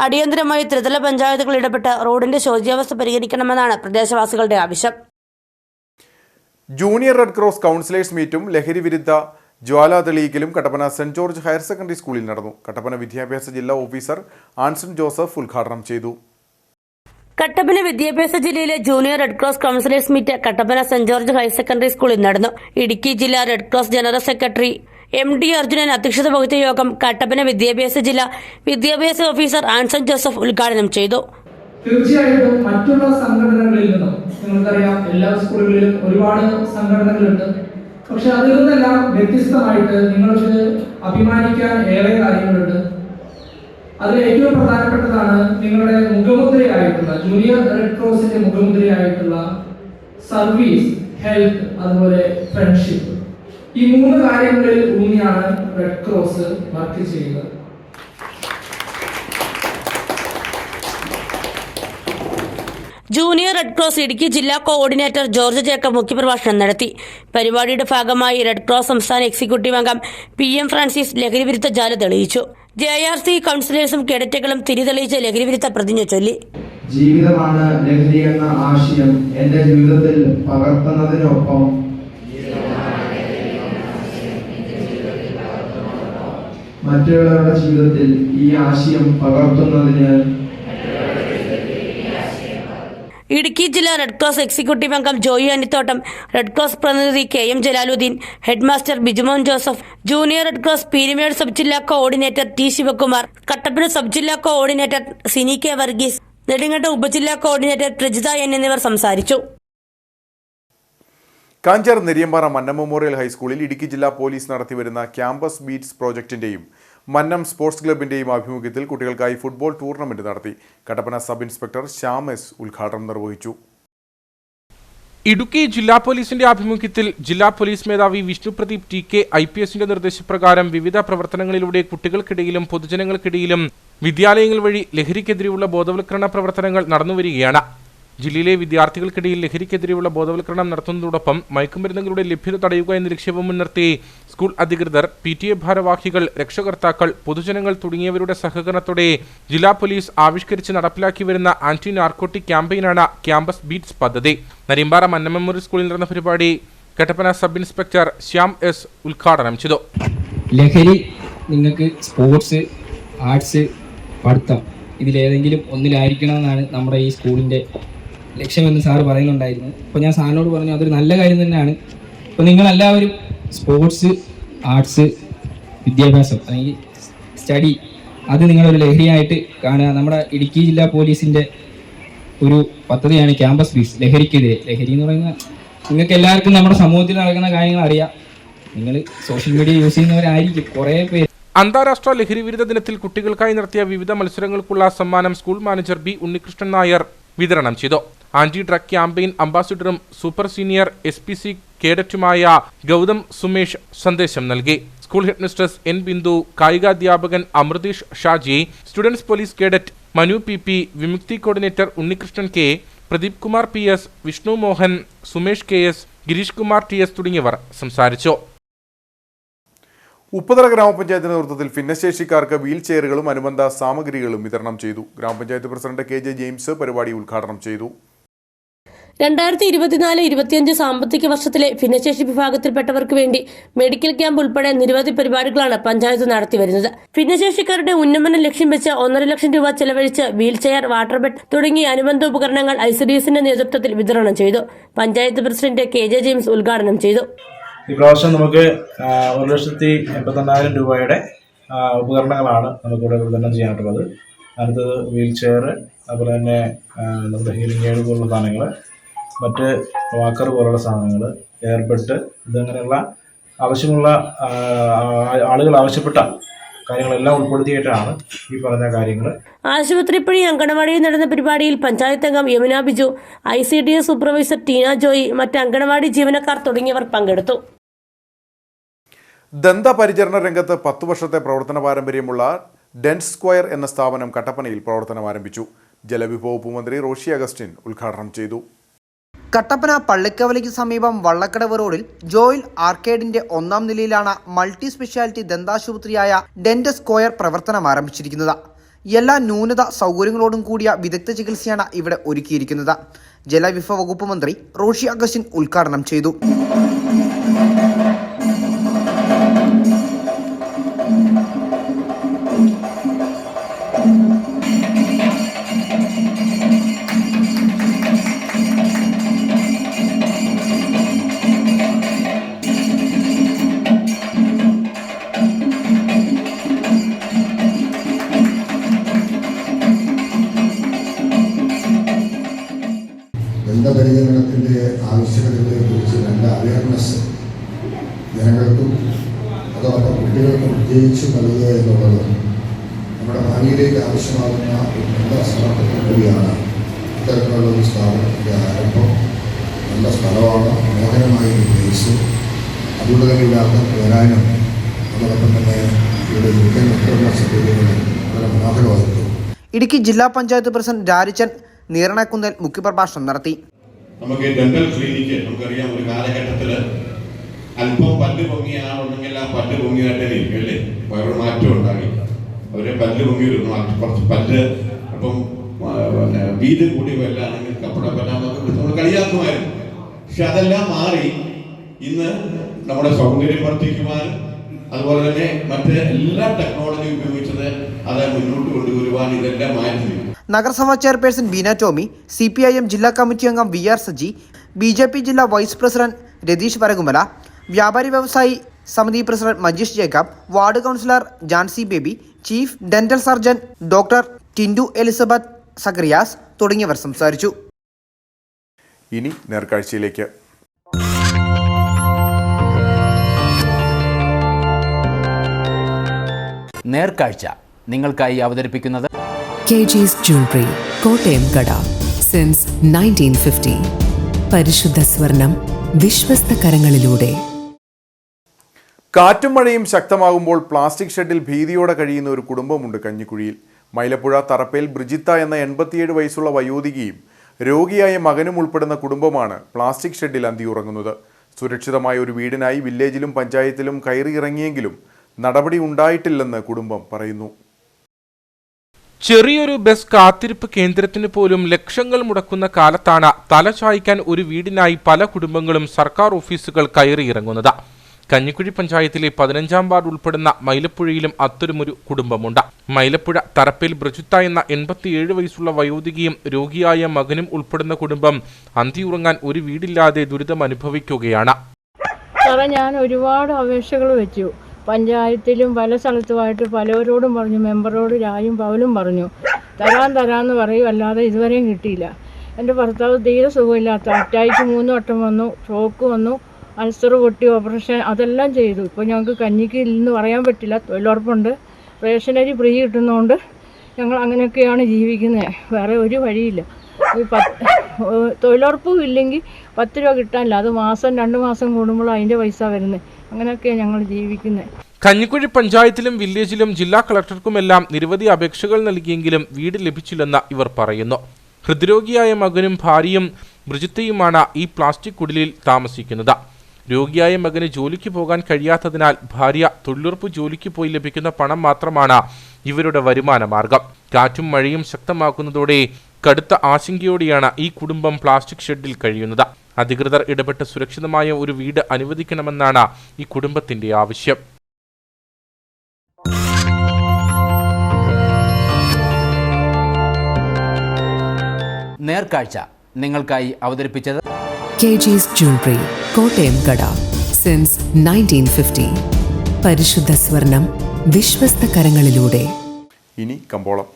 അടിയന്തരമായി ത്രിതല പഞ്ചായത്തുകൾ ഇടപെട്ട് റോഡിന്റെ ശോച്യാവസ്ഥ പരിഹരിക്കണമെന്നാണ് പ്രദേശവാസികളുടെ ആവശ്യം. ജൂനിയർ റെഡ് ക്രോസ് കൗൺസിലേഴ്സ് മീറ്റും ലഹരി വിരുദ്ധ ജ്വാല തെളിയിക്കലും Kattappana saint George higher secondary സ്കൂളിൽ നടന്നു. കട്ടപ്പന വിദ്യാഭ്യാസ ജില്ലാ ഓഫീസർ ആൻസൺ ജോസഫ് ഉദ്ഘാടനം ചെയ്തു. കട്ടപ്പന വിദ്യാഭ്യാസ ജില്ലയിലെ junior red cross councillors meet Kattappana saint George higher secondary സ്കൂളിൽ നടന്നു. ഇടുക്കി ജില്ലാ red cross general secretary MD Arjunan അധ്യക്ഷത വഹിച്ച യോഗം കട്ടപ്പന വിദ്യാഭ്യാസ ജില്ലാ വിദ്യാഭ്യാസ ഓഫീസർ ആൻസൺ ജോസഫ് ഉദ്ഘാടനം ചെയ്തു. തീർച്ചയായിട്ടും മറ്റുള്ള സംഘടനകളിൽ നിന്നും നിങ്ങൾക്കറിയാം, എല്ലാ സ്കൂളുകളിലും ഒരുപാട് സംഘടനകളുണ്ട്. പക്ഷെ അതിൽ നിന്നെല്ലാം വ്യത്യസ്തമായിട്ട് നിങ്ങൾക്ക് അഭിമാനിക്കാൻ ഏറെ കാര്യങ്ങളുണ്ട്. അതിൽ ഏറ്റവും പ്രധാനപ്പെട്ടതാണ് നിങ്ങളുടെ മുഖമുദ്രയായിട്ടുള്ള ജൂനിയർ റെഡ് ക്രോസിന്റെ മുഖമുദ്രയായിട്ടുള്ള സർവീസ്, ഹെൽത്ത്, അതുപോലെ ഫ്രണ്ട്ഷിപ്പ്. ഈ 3 കാര്യങ്ങളിൽ ഊന്നിയാണ് റെഡ് ക്രോസ് വർക്ക് ചെയ്യുന്നത്. ജൂനിയർ റെഡ് ക്രോസ് ഇടുക്കി ജില്ലാ കോർഡിനേറ്റർ ജോർജ് ജേക്കബ് മുഖ്യപ്രഭാഷണം നടത്തി. പരിപാടിയുടെ ഭാഗമായി റെഡ് ക്രോസ് സംസ്ഥാന എക്സിക്യൂട്ടീവ് അംഗം PM ഫ്രാൻസിസ് ലഹരിവിരുദ്ധ ജാല തെളിയിച്ചു. JRC കൗൺസിലേഴ്സും കേഡറ്റുകളും തിരിതെളിയിച്ച് ലഹരിവിരുദ്ധ പ്രതിജ്ഞ ചൊല്ലി. ജീവിതമാണ് ലഹരി എന്ന ആശയം എന്റെ ജീവിതത്തിൽ പകർത്തുന്നതിനൊപ്പം മറ്റുള്ളവരുടെ ജീവിതത്തിൽ ഈ ആശയം പകർത്തുന്നതിന് ഇടുക്കി ജില്ലാ റെഡ് ക്രോസ് എക്സിക്യൂട്ടീവ് അംഗം ജോയി അനിത്തോട്ടം, റെഡ് ക്രോസ് പ്രതിനിധി KM Jalaluddin, head master Bijumon Joseph, junior red cross Peermade sub ജില്ലാ coordinator T Sivakumar, Kattappana sub ജില്ലാ കോർഡിനേറ്റർ സിനി K വർഗീസ്, നെടുങ്കണ്ടം ഉപജില്ലാ കോർഡിനേറ്റർ പ്രജിത N എന്നിവർ സംസാരിച്ചു. കാഞ്ചാർ നെരിയമ്പാറ മന്ന മെമ്മോറിയൽ ഹൈസ്കൂളിൽ ഇടുക്കി ജില്ലാ പോലീസ് നടത്തിവരുന്ന ക്യാമ്പസ് ബീറ്റ്സ് പ്രോജക്ടിന്റെയും മന്നം സ്പോർട്സ് ക്ലബിന്റെയും ആഭിമുഖ്യത്തിൽ കുട്ടികൾക്കായി ഫുട്ബോൾ ടൂർണമെന്റ് നടത്തി. Kattappana sub inspector Shyam S ഉദ്ഘാടനം നിർവഹിച്ചു. ഇടുക്കി ജില്ലാ പോലീസിന്റെ ആഭിമുഖ്യത്തിൽ ജില്ലാ പോലീസ് മേധാവി വിഷ്ണു പ്രദീപ് ടി.കെ. IPSന്റെ നിർദ്ദേശപ്രകാരം വിവിധ പ്രവർത്തനങ്ങളിലൂടെ കുട്ടികൾക്കിടയിലും പൊതുജനങ്ങൾക്കിടയിലും വിദ്യാലയങ്ങൾ വഴി ലഹരിക്കെതിരെയുള്ള ബോധവൽക്കരണ പ്രവർത്തനങ്ങൾ നടന്നുവരികയാണ്. ജില്ലയിലെ വിദ്യാർത്ഥികൾക്കിടയിൽ ലഹരിക്കെതിരെയുള്ള ബോധവൽക്കരണം നടത്തുന്നതോടൊപ്പം മയക്കുമരുന്നുകളുടെ ലഭ്യത തടയുക എന്ന ലക്ഷ്യവും മുൻനിർത്തി സ്കൂൾ അധികൃതർ, PTA ഭാരവാഹികൾ, രക്ഷകർത്താക്കൾ, പൊതുജനങ്ങൾ തുടങ്ങിയവരുടെ സഹകരണത്തോടെ ജില്ലാ പോലീസ് ആവിഷ്കരിച്ച് നടപ്പിലാക്കി വരുന്ന ആന്റി നാർക്കോട്ടിക് ക്യാമ്പയിനാണ് ക്യാമ്പസ് ബീറ്റ്സ് പദ്ധതി. നരിമ്പാറ മന്നം മെമ്മോറിയൽ സ്കൂളിൽ നടന്ന പരിപാടി Kattappana sub inspector Shyam S ഉദ്ഘാടനം ചെയ്തു. ലഹരി നിങ്ങൾക്ക് സ്പോർട്സ്, ആർട്സ്, പഠിത്തം ഇതിലേതെങ്കിലും ഒന്നിലായിരിക്കണമെന്നാണ് നമ്മുടെ ഈ സ്കൂളിൻ്റെ ലക്ഷ്യമെന്ന് സാറ് പറയുന്നുണ്ടായിരുന്നു. അപ്പോൾ ഞാൻ സാറിനോട് പറഞ്ഞു അതൊരു നല്ല കാര്യം തന്നെയാണ്. അപ്പോൾ നിങ്ങളെല്ലാവരും സ്പോർട്സ്, ആർട്സ്, വിദ്യാഭ്യാസം അല്ലെങ്കിൽ സ്റ്റഡി അത് നിങ്ങളൊരു ലഹരിയായിട്ട് കാണുക. നമ്മുടെ ഇടുക്കി ജില്ലാ പോലീസിൻ്റെ ഒരു പദ്ധതിയാണ് ക്യാമ്പസ് ബീറ്റ്സ്. ലഹരിക്കെതിരെ, ലഹരി എന്ന് പറയുന്നത് നിങ്ങൾക്ക് എല്ലാവർക്കും നമ്മുടെ സമൂഹത്തിൽ നടക്കുന്ന കാര്യങ്ങൾ അറിയാം. നിങ്ങൾ സോഷ്യൽ മീഡിയ യൂസ് ചെയ്യുന്നവരായിരിക്കും കുറേ പേര്. അന്താരാഷ്ട്ര ലഹരി വിരുദ്ധ ദിനത്തിൽ കുട്ടികൾക്കായി നടത്തിയ വിവിധ മത്സരങ്ങൾക്കുള്ള സമ്മാനം school manager B. Unnikrishnan Nair വിതരണം ചെയ്തു. ആന്റി ഡ്രഗ് ക്യാമ്പയിൻ അംബാസിഡറും സൂപ്പർ സീനിയർ SPC കേഡറ്റുമായ ഗൗതം സുമേഷ് സന്ദേശം നൽകി. School head mistress N. Bindu, കായികാധ്യാപകൻ Amritheesh Shaji, students police cadet Manu PP, Vimukthi coordinator Unnikrishnan K, Pradeep Kumar PS, Vishnu Mohan, Sumesh KS, Girish Kumar TS തുടങ്ങിയവർ സംസാരിച്ചു. ഉപ്പുതറ ഗ്രാമപഞ്ചായത്തിന്റെ നേതൃത്വത്തിൽ ഭിന്നശേഷിക്കാർക്ക് വീൽ ചെയറുകളും അനുബന്ധ സാമഗ്രികളും വിതരണം ചെയ്തു. ഗ്രാമപഞ്ചായത്ത് പ്രസിഡന്റ് KJ ജെയിംസ് പരിപാടി ഉദ്ഘാടനം ചെയ്തു. 2024-25 സാമ്പത്തിക വർഷത്തിലെ ഭിന്നശേഷി വിഭാഗത്തിൽപ്പെട്ടവർക്ക് വേണ്ടി മെഡിക്കൽ ക്യാമ്പ് ഉൾപ്പെടെ നിരവധി പരിപാടികളാണ് പഞ്ചായത്ത് നടത്തിവരുന്നത്. ഭിന്നശേഷിക്കാരുടെ ഉന്നമനം ലക്ഷ്യം വെച്ച് 1.5 ലക്ഷം രൂപ ചെലവഴിച്ച് വീൽ ചെയർ, വാട്ടർ ബെഡ് തുടങ്ങിയ അനുബന്ധ ഉപകരണങ്ങൾ ICDSന്റെ നേതൃത്വത്തിൽ വിതരണം ചെയ്തു. പഞ്ചായത്ത് പ്രസിഡന്റ് KJ ജെയിംസ് ഉദ്ഘാടനം ചെയ്തു. ഈ പ്രാവശ്യം നമുക്ക് 1,88,000 രൂപയുടെ ഉപകരണങ്ങളാണ് നമുക്കിവിടെ വിതരണം ചെയ്യാനുള്ളത്. അടുത്തത് വീൽ ചെയർ, അതുപോലെ തന്നെ നമ്മുടെ ഹീലിംഗ് എയ്ഡ് പോലുള്ള സാധനങ്ങൾ, മറ്റ് വാക്കർ പോലുള്ള സാധനങ്ങൾ, എയർബെഡ്, ഇതങ്ങനെയുള്ള ആവശ്യമുള്ള ആളുകൾ ആവശ്യപ്പെട്ട കാര്യങ്ങളെല്ലാം ഉൾപ്പെടുത്തിയിട്ടാണ് ഈ പറഞ്ഞ കാര്യങ്ങൾ. ആശുപത്രിപ്പണി അങ്കണവാടിയിൽ നടന്ന പരിപാടിയിൽ പഞ്ചായത്ത് അംഗം യമുന ബിജു, ICDS സൂപ്പർവൈസർ ടീന ജോയി, മറ്റ് അങ്കണവാടി ജീവനക്കാർ തുടങ്ങിയവർ പങ്കെടുത്തു. ദന്തപരിചരണ രംഗത്ത് 10 വർഷത്തെ പ്രവർത്തന പാരമ്പര്യമുള്ള ഡെന്റ് സ്ക്വയർ എന്ന സ്ഥാപനം കട്ടപ്പനയിൽ പ്രവർത്തനം ആരംഭിച്ചു. ജലവിഭവ വകുപ്പ് മന്ത്രി റോഷി അഗസ്റ്റിൻ ഉദ്ഘാടനം ചെയ്തു. കട്ടപ്പന പള്ളിക്കവലയ്ക്ക് സമീപം വള്ളക്കടവ് റോഡിൽ ജോയിൽ ആർക്കേഡിന്റെ 1ാം നിലയിലാണ് മൾട്ടി സ്പെഷ്യാലിറ്റി ദന്താശുപത്രിയായ ഡെന്റ് സ്ക്വയർ പ്രവർത്തനം ആരംഭിച്ചിരിക്കുന്നത്. എല്ലാ ന്യൂനത സൗകര്യങ്ങളോടും കൂടിയ വിദഗ്ധ ചികിത്സയാണ് ഇവിടെ ഒരുക്കിയിരിക്കുന്നത്. ജലവിഭവ വകുപ്പ് മന്ത്രി റോഷി അഗസ്റ്റിൻ ഉദ്ഘാടനം ചെയ്തു. ദന്തപരിചരണത്തിൻ്റെ ആവശ്യകതകളെക്കുറിച്ച് നല്ല അവയർനെസ് ജനങ്ങൾക്കും അതോടൊപ്പം കുട്ടികൾക്കും പ്രത്യേകിച്ച് നൽകുക എന്നുള്ളത് നമ്മുടെ ഭാവിയിലേക്ക് ആവശ്യമാകുന്ന ഒരു നല്ല സമർപ്പണം കൂടിയാണ്. ഇത്തരത്തിലുള്ള ഒരു സ്ഥാപനത്തിൻ്റെ ആരംഭം നല്ല സ്ഥലമാണ്, മനോഹരമായ ഒരു പ്ലേസ്. അതുകൊണ്ട് തന്നെ ഇവിടെ ആൾക്കാർക്ക് വരാനും അതോടൊപ്പം തന്നെ ഇവിടെ ഇരിക്കാൻ വിദ്യാഭ്യാസ രീതികളും വളരെ മനോഹരമായിരുന്നു. ഇടുക്കി ജില്ലാ പഞ്ചായത്ത് പ്രസിഡന്റ് രാരിച്ചൻ നീറണക്കുന്നേൽ മുഖ്യപ്രഭാഷണം നടത്തി. നമുക്ക് ഡെന്റൽ ക്ലിനിക്ക് നമുക്കറിയാം, ഒരു കാലഘട്ടത്തിൽ അല്പം പല്ല് പൊങ്ങിയ ആളുണ്ടെങ്കിൽ ആ പല്ല് പൊങ്ങിയായിട്ട് ഇരിക്കും അല്ലേ, വേറൊരു മാറ്റം ഉണ്ടായി. അവരെ പല്ല് പൊങ്ങിയിരുന്നു, കുറച്ച് പല്ല് അപ്പം വീട് കൂടി വല്ലാണെങ്കിൽ കപ്പട നമ്മൾ കളിയാക്കുമായിരുന്നു. പക്ഷെ അതെല്ലാം മാറി ഇന്ന് നമ്മുടെ സൗന്ദര്യം വർദ്ധിക്കുവാനും അതുപോലെ തന്നെ മറ്റ് എല്ലാ ടെക്നോളജി ഉപയോഗിച്ചത് അത് മുന്നോട്ട് കൊണ്ടുവരുവാൻ ഇതെല്ലാം മാറ്റി. നഗരസഭാ ചെയർപേഴ്സൺ ബീന ടോമി, CPIM ജില്ലാ കമ്മിറ്റി അംഗം VR സജി, BJP ജില്ലാ വൈസ് പ്രസിഡന്റ് രതീഷ് വരകുമല, വ്യാപാരി വ്യവസായി സമിതി president Majeesh Jacob, ward councillor Jancy Baby, chief dental surgeon doctor Tindu Elizabeth Zacharias തുടങ്ങിയവർ സംസാരിച്ചു. ഇനി നേർക്കാഴ്ചയിലേക്ക്. നേർക്കാഴ്ച നിങ്ങൾക്കായി അവതരിപ്പിക്കുന്നത് KG's Jewelry, കോട്ടയം കട, സിൻസ് 1950. പരിശുദ്ധ സ്വർണം വിശ്വസ്ത കരങ്ങളിലൂടെ. കാറ്റും മഴയും ശക്തമാകുമ്പോൾ പ്ലാസ്റ്റിക് ഷെഡിൽ ഭീതിയോടെ കഴിയുന്ന ഒരു കുടുംബമുണ്ട് കഞ്ഞിക്കുഴിയിൽ. മൈലപ്പുഴ തറപ്പേൽ ബ്രിജിത്ത എന്ന 87 വയസ്സുള്ള വയോധികയും രോഗിയായ മകനും ഉൾപ്പെടുന്ന കുടുംബമാണ് പ്ലാസ്റ്റിക് ഷെഡിൽ അന്തിയുറങ്ങുന്നത്. സുരക്ഷിതമായ ഒരു വീടിനായി വില്ലേജിലും പഞ്ചായത്തിലും കയറിയിറങ്ങിയെങ്കിലും നടപടി ഉണ്ടായിട്ടില്ലെന്ന് കുടുംബം പറയുന്നു. ചെറിയൊരു ബസ് കാത്തിരിപ്പ് കേന്ദ്രത്തിന് പോലും ലക്ഷങ്ങൾ മുടക്കുന്ന കാലത്താണ് തല ചായ്ക്കാൻ ഒരു വീടിനായി പല കുടുംബങ്ങളും സർക്കാർ ഓഫീസുകൾ കയറിയിറങ്ങുന്നത്. കഞ്ഞിക്കുഴി പഞ്ചായത്തിലെ 15-ാം വാർഡ് ഉൾപ്പെടുന്ന മൈലപ്പുഴയിലും അത്തരമൊരു കുടുംബമുണ്ട്. മൈലപ്പുഴ തറപ്പേൽ ബ്രിജിത്ത എന്ന 87 വയസ്സുള്ള വയോധികയും രോഗിയായ മകനും ഉൾപ്പെടുന്ന കുടുംബം അന്തിയുറങ്ങാൻ ഒരു വീടില്ലാതെ ദുരിതം അനുഭവിക്കുകയാണ്. സാറേ, ഞാൻ ഒരുപാട് അപേക്ഷകൾ വെച്ചു. പഞ്ചായത്തിലും പല സ്ഥലത്തുമായിട്ട് പലവരോടും പറഞ്ഞു, മെമ്പറോട് രായും പവലും പറഞ്ഞു തരാമെന്ന് പറയും, അല്ലാതെ ഇതുവരെയും കിട്ടിയില്ല. എൻ്റെ ഭർത്താവ് തീരെ സുഖമില്ലാത്ത, അറ്റാക്ക് 3 വട്ടം വന്നു, ഷോക്ക് വന്നു, അൾസർ പൊട്ടി, ഓപ്പറേഷൻ അതെല്ലാം ചെയ്തു. ഇപ്പോൾ ഞങ്ങൾക്ക് കഞ്ഞിക്ക് ഇല്ലെന്ന് പറയാൻ പറ്റില്ല, തൊഴിലുറപ്പുണ്ട്, റേഷനരി ഫ്രീ കിട്ടുന്നതുകൊണ്ട് ഞങ്ങൾ അങ്ങനെയൊക്കെയാണ് ജീവിക്കുന്നത്. വേറെ ഒരു വഴിയില്ല. തൊഴിലുറപ്പും ഇല്ലെങ്കിൽ 10 രൂപ കിട്ടാനില്ല, അത് മാസം 2 മാസം കൂടുമ്പോൾ അതിൻ്റെ പൈസ വരുന്നത്. അങ്ങനെയൊക്കെയാണ് ഞങ്ങൾ ജീവിക്കുന്നത്. കഞ്ഞിക്കുഴി പഞ്ചായത്തിലും വില്ലേജിലും ജില്ലാ കളക്ടർക്കുമെല്ലാം നിരവധി അപേക്ഷകൾ നൽകിയെങ്കിലും വീട് ലഭിച്ചില്ലെന്ന് ഇവർ പറയുന്നു. ഹൃദ്രോഗിയായ മകനും ഭാര്യയും ബ്രിജിത്തയുമാണ് ഈ പ്ലാസ്റ്റിക് കുടിലിൽ താമസിക്കുന്നത്. രോഗിയായ മകന് ജോലിക്ക് പോകാൻ കഴിയാത്തതിനാൽ ഭാര്യ തൊഴിലുറപ്പ് ജോലിക്ക് പോയി ലഭിക്കുന്ന പണം മാത്രമാണ് ഇവരുടെ വരുമാന മാർഗം. കാറ്റും മഴയും ശക്തമാക്കുന്നതോടെ കടുത്ത ആശങ്കയോടെയാണ് ഈ കുടുംബം പ്ലാസ്റ്റിക് ഷെഡിൽ കഴിയുന്നത്. അധികൃതർ ഇടപെട്ട് സുരക്ഷിതമായ ഒരു വീട് അനുവദിക്കണമെന്നാണ് ഈ കുടുംബത്തിന്റെ ആവശ്യം. നേർക്കാഴ്ച നിങ്ങൾക്കായി അവതരിപ്പിച്ചത് KG's Jewelry, കോട്ടയം കട, സിൻസ് 1950. പരിശുദ്ധ സ്വർണം വിശ്വസ്ത കരങ്ങളിലൂടെ. ഇനി കമ്പോളം.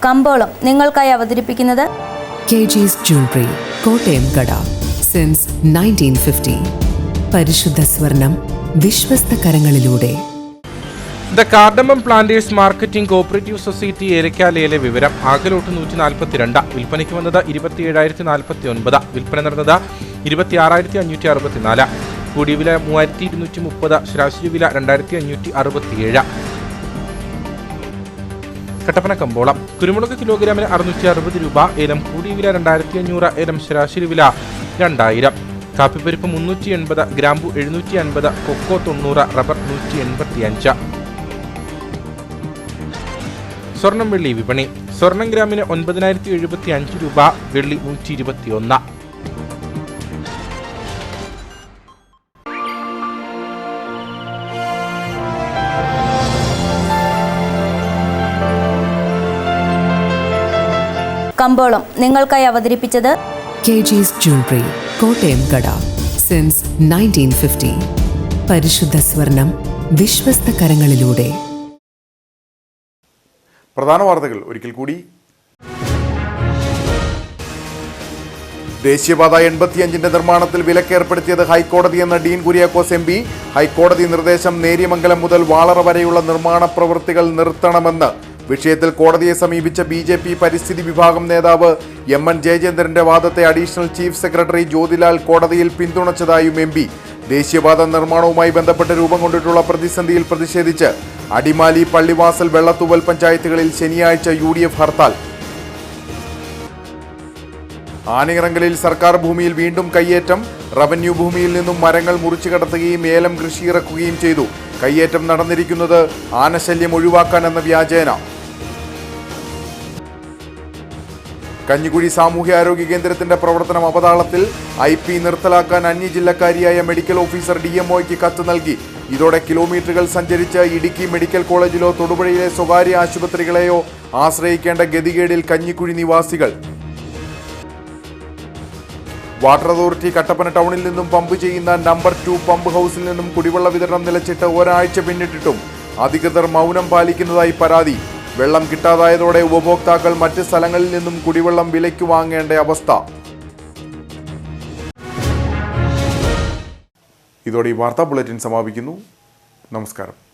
കമ്പോളം നിങ്ങൾക്കായി അവതരിപ്പിക്കുന്നത് KG's Jewelry, കോട്ടയം കട, സിൻസ് 1950. പരിശുദ്ധ സ്വർണം വിശ്വസ്ത കരങ്ങളിലൂടെ. The cardamom planters marketing cooperative society ഏലക്കാലയിലെ വിവരം. ആകലോട്ട് 142, വിൽപ്പനയ്ക്ക് വന്നത് 27,049, വിൽപ്പന നടന്നത് 26,564, കൂടിയ വില 3,230, ശരാശരി വില 2,567. കട്ടപ്പന കമ്പോളം. കുരുമുളക് കിലോഗ്രാമിന് 660 രൂപ, ഏലം കൂടിയ വില 2,500, ഏലം ശരാശരി വില 2,000. കാപ്പിപ്പരിപ്പ് 380, ഗ്രാമ്പു 750, കൊക്കോ 90, റബ്ബർ 185. സ്വർണം വെള്ളി വിപണി. സ്വർണം ഗ്രാമിന് 9,075 രൂപ, വെള്ളി 121. കമ്പോളം നിങ്ങൾക്കായി അവതരിപ്പിച്ചത് KG's Jewelry, കോട്ടയം കട, സിൻസ് 1950. പരിശുദ്ധ സ്വർണം വിശ്വസ്ത കരങ്ങളിലൂടെ. പ്രധാന വാർത്തകൾ ഒരിക്കൽ കൂടി. ദേശീയപാത 85 നിർമ്മാണത്തിൽ വിലക്കേർപ്പെടുത്തിയത് ഹൈക്കോടതി എന്ന ഡീൻ കുര്യാക്കോസ് MP. ഹൈക്കോടതി നിർദ്ദേശം നേര്യമംഗലം മുതൽ വാളറ വരെയുള്ള നിർമ്മാണ പ്രവൃത്തികൾ നിർത്തണമെന്ന്. വിഷയത്തിൽ കോടതിയെ സമീപിച്ച BJP പരിസ്ഥിതി വിഭാഗം നേതാവ് MN ജയചന്ദ്രന്റെ വാദത്തെ അഡീഷണൽ ചീഫ് സെക്രട്ടറി ജ്യോതിലാൽ കോടതിയിൽ പിന്തുണച്ചതായും MP. ദേശീയപാത നിർമ്മാണവുമായി ബന്ധപ്പെട്ട് രൂപം കൊണ്ടിട്ടുള്ള പ്രതിസന്ധിയിൽ പ്രതിഷേധിച്ച് അടിമാലി, പള്ളിവാസൽ, വെള്ളത്തൂവൽ പഞ്ചായത്തുകളിൽ ശനിയാഴ്ച UDF ഹർത്താൽ. ആനയിറങ്കലിൽ സർക്കാർ ഭൂമിയിൽ വീണ്ടും കയ്യേറ്റം. റവന്യൂ ഭൂമിയിൽ നിന്നും മരങ്ങൾ മുറിച്ചു കടത്തുകയും ഏലം കൃഷി ഇറക്കുകയും ചെയ്തു. കയ്യേറ്റം നടന്നിരിക്കുന്നത് ആനശല്യം ഒഴിവാക്കാൻ എന്ന വ്യാജേന. കഞ്ഞിക്കുഴി സാമൂഹ്യാരോഗ്യ കേന്ദ്രത്തിന്റെ പ്രവർത്തനം അവതാളത്തിൽ. IP നിർത്തലാക്കാൻ അന്യജില്ലക്കാരിയായ മെഡിക്കൽ ഓഫീസർ DMOയ്ക്ക് കത്ത് നൽകി. ഇതോടെ കിലോമീറ്ററുകൾ സഞ്ചരിച്ച് ഇടുക്കി മെഡിക്കൽ കോളേജിലോ തൊടുപുഴയിലെ സ്വകാര്യ ആശുപത്രികളെയോ ആശ്രയിക്കേണ്ട ഗതികേടിൽ കഞ്ഞിക്കുഴി നിവാസികൾ. വാട്ടർ അതോറിറ്റി കട്ടപ്പന ടൗണിൽ നിന്നും പമ്പ് ചെയ്യുന്ന നമ്പർ 2 പമ്പ് ഹൗസിൽ നിന്നും കുടിവെള്ള വിതരണം നിലച്ചിട്ട് ഒരാഴ്ച പിന്നിട്ടിട്ടും അധികൃതർ മൗനം പാലിക്കുന്നതായി പരാതി. വെള്ളം കിട്ടാതായതോടെ ഉപഭോക്താക്കൾ മറ്റ് സ്ഥലങ്ങളിൽ നിന്നും കുടിവെള്ളം വിലയ്ക്ക് വാങ്ങേണ്ട അവസ്ഥ. ഇതോടെ ഈ വാർത്താ ബുള്ളറ്റിൻ സമാപിക്കുന്നു. നമസ്കാരം.